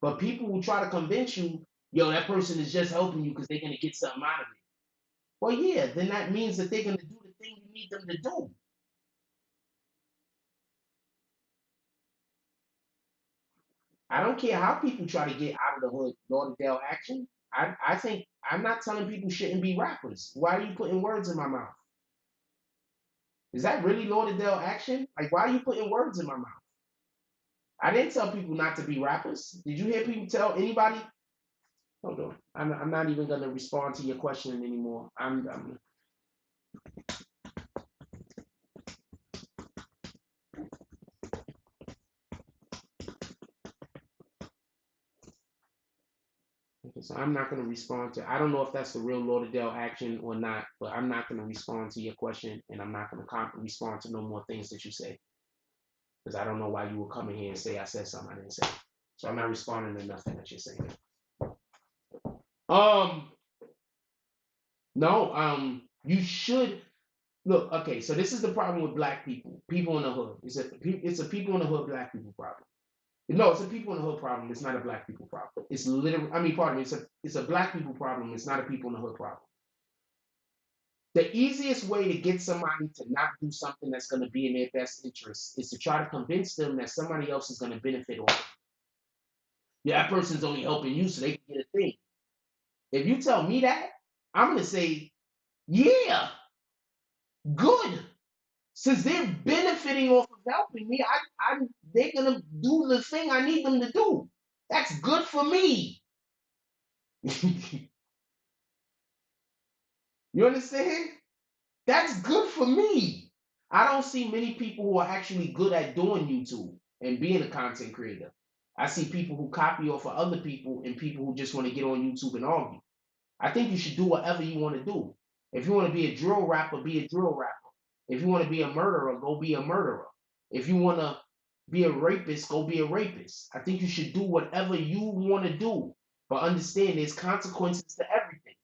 But people who try to convince you, yo, that person is just helping you because they're gonna get something out of it. Well, yeah, then that means that they're gonna do the thing you need them to do. I don't care how people try to get out of the hood, Lauderdale action. I think I'm not telling people shouldn't be rappers. Why are you putting words in my mouth? Is that really Lauderdale action? Like, why are you putting words in my mouth? I didn't tell people not to be rappers. Did you hear people tell anybody? Hold on. I'm not even going to respond to your question anymore. So I'm not going to respond to. I don't know if that's the real Lauderdale action or not, but I'm not going to respond to your question, and I'm not going to respond to no more things that you say because I don't know why you would come in here and say I said something I didn't say. So I'm not responding to nothing that you're saying. Um, no, you should look. Okay, so this is the problem with black people, people in the hood. It's a people in the hood black people problem. No, it's a people in the hood problem. It's not a black people problem. It's literally, I mean, pardon me. It's a black people problem. It's not a people in the hood problem. The easiest way to get somebody to not do something that's going to be in their best interest is to try to convince them that somebody else is going to benefit off it. Yeah, that person's only helping you so they can get a thing. If you tell me that, I'm going to say, yeah, good. Since they're benefiting off of helping me, they're going to do the thing I need them to do. That's good for me. You understand? That's good for me. I don't see many people who are actually good at doing YouTube and being a content creator. I see people who copy off of other people and people who just want to get on YouTube and argue. I think you should do whatever you want to do. If you want to be a drill rapper, be a drill rapper. If you want to be a murderer, go be a murderer. If you want to be a rapist, go be a rapist. I think you should do whatever you want to do. But understand there's consequences to everything.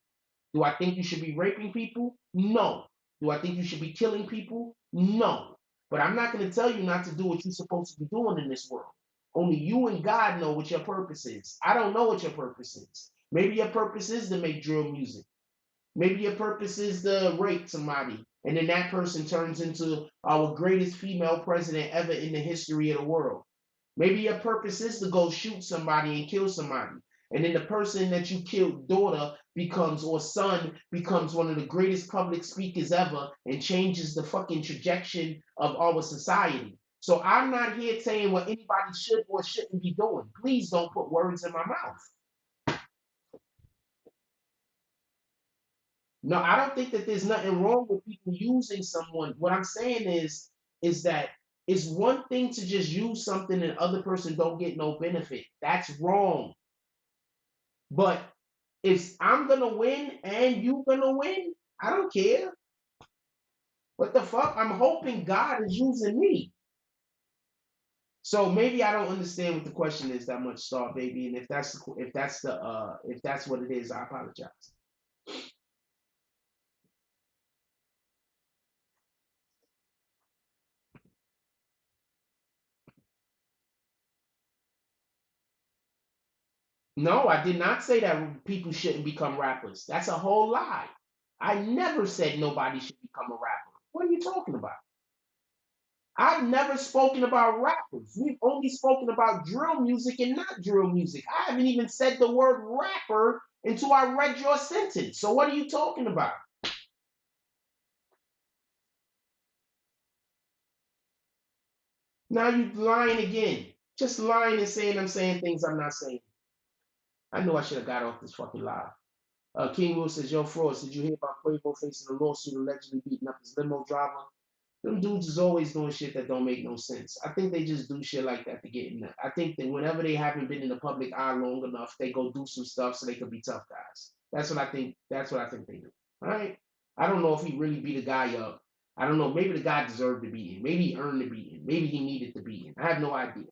Do I think you should be raping people? No. Do I think you should be killing people? No. But I'm not going to tell you not to do what you're supposed to be doing in this world. Only you and God know what your purpose is. I don't know what your purpose is. Maybe your purpose is to make drill music. Maybe your purpose is to rape somebody, and then that person turns into our greatest female president ever in the history of the world. Maybe your purpose is to go shoot somebody and kill somebody, and then the person that you killed daughter becomes, or son becomes one of the greatest public speakers ever and changes the fucking trajectory of our society. So I'm not here saying what anybody should or shouldn't be doing. Please don't put words in my mouth. No, I don't think that there's nothing wrong with people using someone. What I'm saying is that it's one thing to just use something and other person don't get no benefit. That's wrong. But if I'm gonna win and you gonna win, I don't care. What the fuck? I'm hoping God is using me. So maybe I don't understand what the question is that much, Star Baby. And if that's what it is, I apologize. No, I did not say that people shouldn't become rappers. That's a whole lie. I never said nobody should become a rapper. What are you talking about? I've never spoken about rappers. We've only spoken about drill music and not drill music. I haven't even said the word rapper until I read your sentence. So what are you talking about? Now you lying again. Just lying and saying I'm saying things I'm not saying. I know I should have got off this fucking live. King Will says, yo, Frost, did you hear about Quavo facing a lawsuit allegedly beating up his limo driver? Them dudes is always doing shit that don't make no sense. I think they just do shit like that to get in there. I think that whenever they haven't been in the public eye long enough, they go do some stuff so they could be tough guys. That's what I think. That's what I think they do. All right. I don't know if he really beat a guy up. I don't know. Maybe the guy deserved to be in. Maybe he earned the beating. Maybe he needed to be in. I have no idea.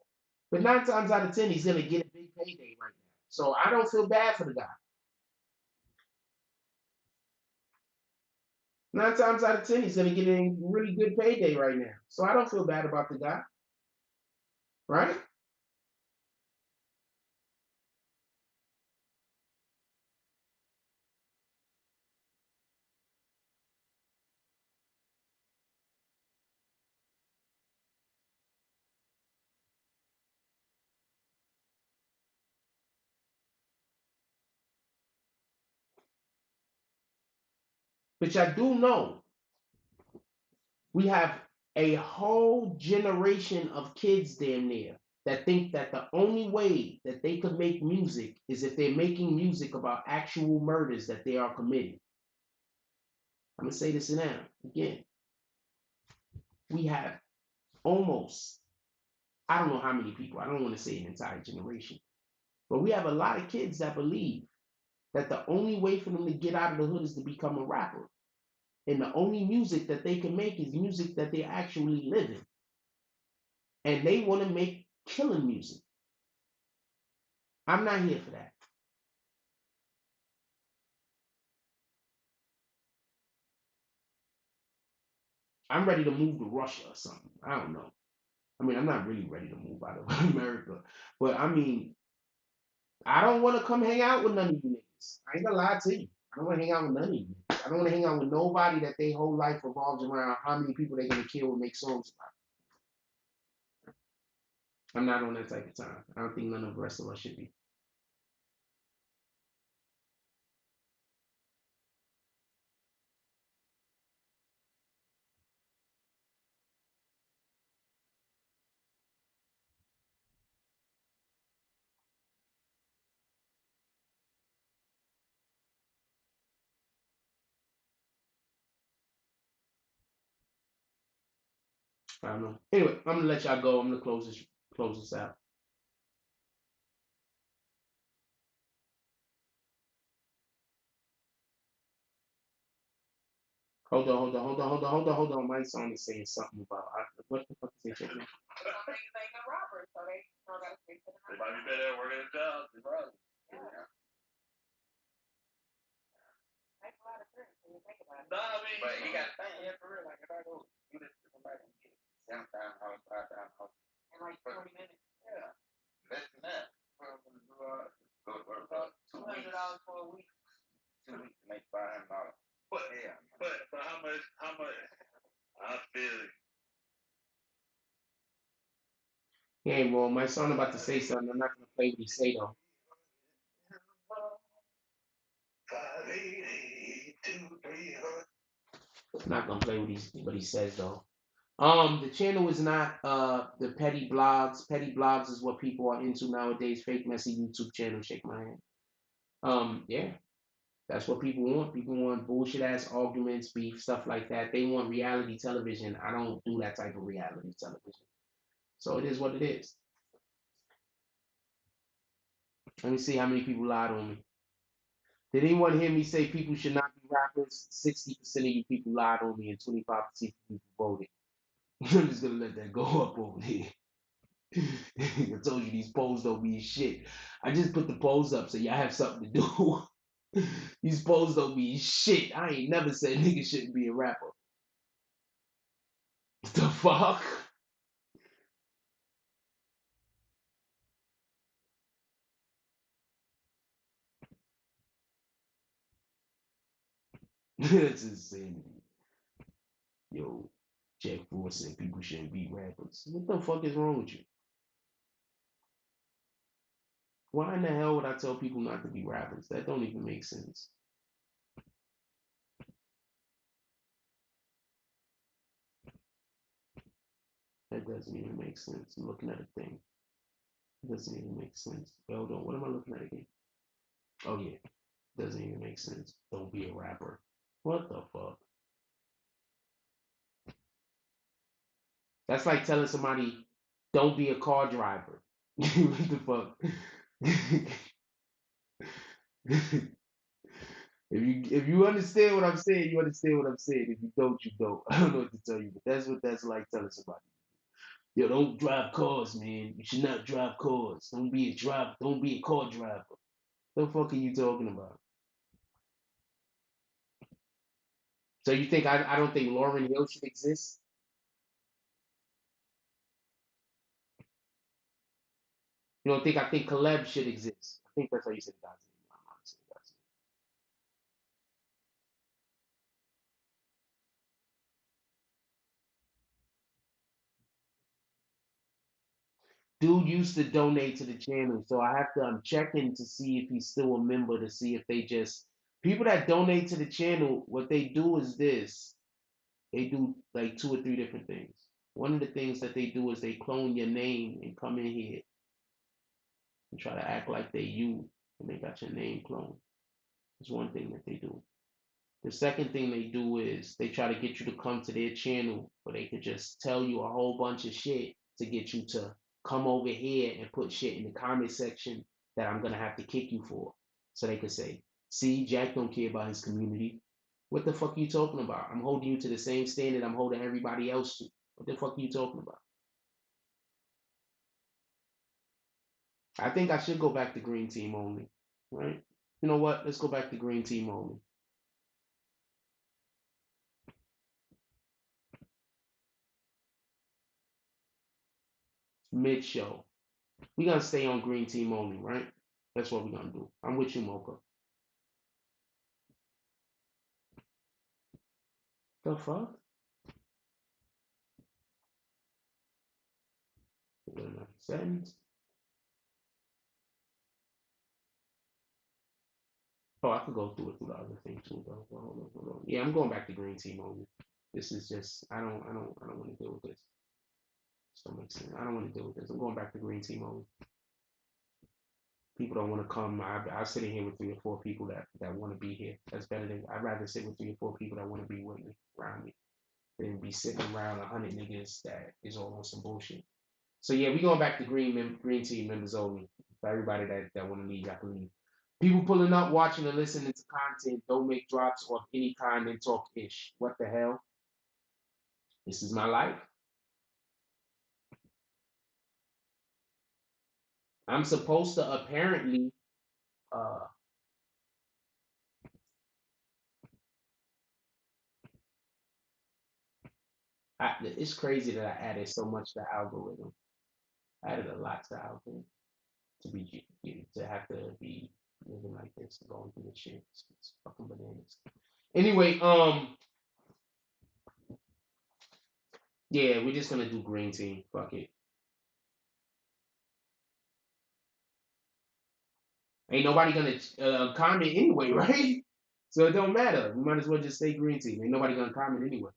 But 9 times out of 10, he's gonna get a big payday right now. So I don't feel bad for the guy. 9 times out of 10, he's gonna get a really good payday right now. So I don't feel bad about the guy, right? Which I do know we have a whole generation of kids damn near that think that the only way that they could make music is if they're making music about actual murders that they are committing. I'm gonna say this now again. We have almost, I don't know how many people, I don't want to say an entire generation, but we have a lot of kids that believe that the only way for them to get out of the hood is to become a rapper. And the only music that they can make is music that they actually live in. And they want to make killing music. I'm not here for that. I'm ready to move to Russia or something. I don't know. I mean, I'm not really ready to move out of America, but I mean, I don't want to come hang out with none of you niggas. I ain't gonna lie to you. I don't want to hang out with none of you. I don't want to hang out with nobody that their whole life revolves around how many people they're gonna kill and make songs about. I'm not on that type of time. I don't think none of the rest of us should be. I don't know. Anyway, I'm gonna let y'all go. I'm gonna close this out. Hold on. My son is saying something about what the fuck is it? They might be better at working a job. No, I mean, but you got to think, yeah, for real. Like, if I go do this to somebody and get $7,000, $5,000 in like 20 minutes, yeah, less than that. Go to work for $200 for a week. 2 weeks to make $500. But yeah, but how much? I feel it. Yeah, well, my son about to say something. I'm not gonna play what he say though. I'm not gonna play what he says though. The channel is not the petty blogs. Petty blogs is what people are into nowadays. Fake messy YouTube channel. Shake my hand. Yeah, that's what people want. People want bullshit ass arguments, beef, stuff like that. They want reality television. I don't do that type of reality television. So it is what it is. Let me see how many people lied on me. Did anyone hear me say people should not be rappers? 60% of you people lied on me and 25% of people voted. I'm just gonna let that go up over there. I told you these polls don't mean shit. I just put the polls up so y'all have something to do. These polls don't mean shit. I ain't never said niggas shouldn't be a rapper. What the fuck? That's insane. Yo, Jack Ford said people shouldn't be rappers. What the fuck is wrong with you? Why in the hell would I tell people not to be rappers? That don't even make sense. That doesn't even make sense. I'm looking at a thing. It doesn't even make sense. Hold on, what am I looking at again? Oh yeah, doesn't even make sense. Don't be a rapper. What the fuck? That's like telling somebody, don't be a car driver. What the fuck? If you understand what I'm saying, you understand what I'm saying. If you don't, you don't. I don't know what to tell you, but that's what that's like telling somebody. Yo, don't drive cars, man. You should not drive cars. Don't be a car driver. What the fuck are you talking about? So you think I don't think Lauryn Hill should exist? You don't think I think Caleb should exist? I think that's how you say the guy's name. I'm not saying God's name. Dude used to donate to the channel, so I have to I'm checking to see if he's still a member to see if they just people that donate to the channel, what they do is this. They do like two or three different things. One of the things that they do is they clone your name and come in here and try to act like they you and they got your name cloned. That's one thing that they do. The second thing they do is they try to get you to come to their channel where they could just tell you a whole bunch of shit to get you to come over here and put shit in the comment section that I'm gonna have to kick you for. So they could say, see, Jack don't care about his community. What the fuck are you talking about? I'm holding you to the same standard I'm holding everybody else to. What the fuck are you talking about? I think I should go back to green team only, right? You know what? Let's go back to green team only. Mid show. We're gonna stay on green team only, right? That's what we're gonna do. I'm with you, Mocha. The fuck? Settings. Oh, I could go through it through the other thing too, though. Hold on. Yeah, I'm going back to green team only. This is just I don't want to deal with this. This don't make sense. I don't want to deal with this. I'm going back to green team only. People don't want to come. I sit in here with 3 or 4 people that want to be here. That's better than I'd rather sit with 3 or 4 people that want to be with me around me than be sitting around 100 niggas that is all on some bullshit. So yeah, we going back to green team members only. For everybody that want to leave, I can leave. People pulling up, watching and listening to content, don't make drops of any kind and talk ish. What the hell? This is my life. I'm supposed to apparently uh it's crazy that I added so much to the algorithm. I added a lot to the algorithm to have to be living like this, going through the shit. It's fucking bananas. Anyway, yeah, we're just gonna do green team. Fuck it. Ain't nobody gonna comment anyway, right? So it don't matter. We might as well just stay green team. Ain't nobody gonna comment anyway.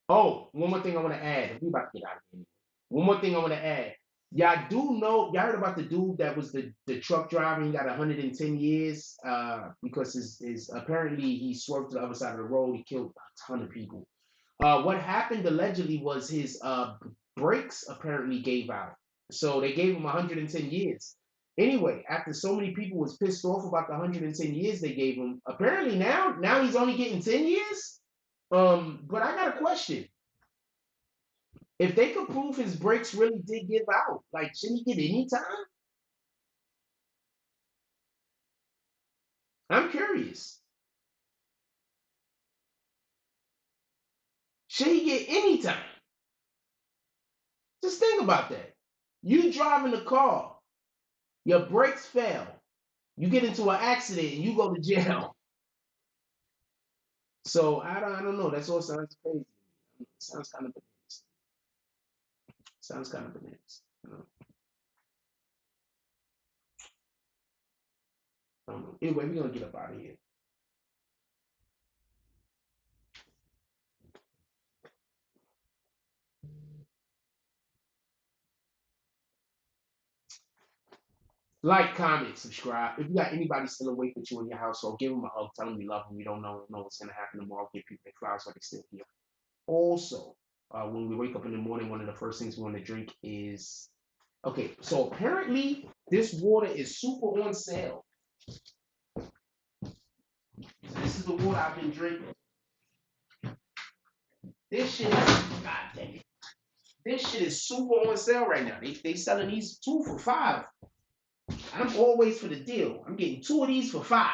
Oh, one more thing I want to add. We about to get out of here. One more thing I want to add. Y'all do know, y'all heard about the dude that was the truck driver. He got 110 years because his apparently he swerved to the other side of the road. He killed a ton of people. What happened allegedly was his brakes apparently gave out. So they gave him 110 years. Anyway, after so many people was pissed off about the 110 years they gave him, apparently now he's only getting 10 years. But I got a question. If they could prove his brakes really did give out, like should he get any time? I'm curious. Should he get any time? Just think about that. You driving a car, your brakes fail, you get into an accident, and you go to jail. So I don't know. That's all sounds crazy. It sounds kind of bananas. Sounds kind of bananas. I don't know. Anyway, we're gonna get up out of here. Like, comment, subscribe. If you got anybody still awake with you in your household, give them a hug. Tell them you love them. You don't know what's gonna happen tomorrow. Give people their flowers while they're still here. Also, when we wake up in the morning, one of the first things we want to drink is okay. So apparently, this water is super on sale. This is the water I've been drinking. This shit, god dang it. This shit is super on sale right now. They selling these 2 for $5. I'm always for the deal. I'm getting 2 of these for $5.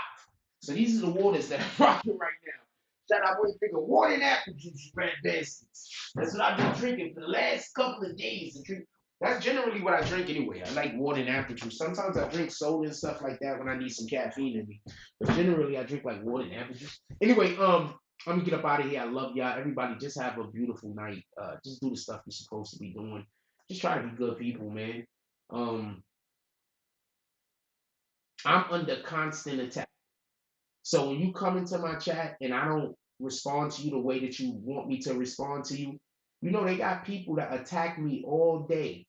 So these are the waters that I'm rocking right now. Shout out, boys, drinking water and apple juice, red baskets. That's what I've been drinking for the last couple of days. That's generally what I drink anyway. I like water and apple juice. Sometimes I drink soda and stuff like that when I need some caffeine in me. But generally, I drink like water and apple juice. Anyway, I'm gonna get up out of here. I love y'all. Everybody, just have a beautiful night. Just do the stuff you're supposed to be doing. Just try to be good people, man. Um, I'm under constant attack. So when you come into my chat and I don't respond to you the way that you want me to respond to you, you know they got people that attack me all day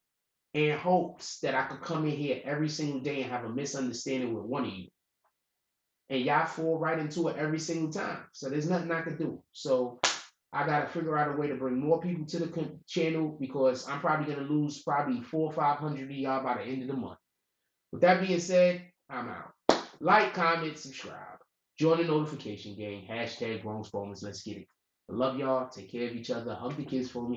in hopes that I could come in here every single day and have a misunderstanding with one of you. And y'all fall right into it every single time. So there's nothing I can do. So I gotta figure out a way to bring more people to the channel because I'm probably gonna lose probably 400 or 500 of y'all by the end of the month. With that being said, I'm out. Like, comment, subscribe. Join the notification gang. Hashtag Grown Spalmers. Let's get it. I love y'all. Take care of each other. Hug the kids for me.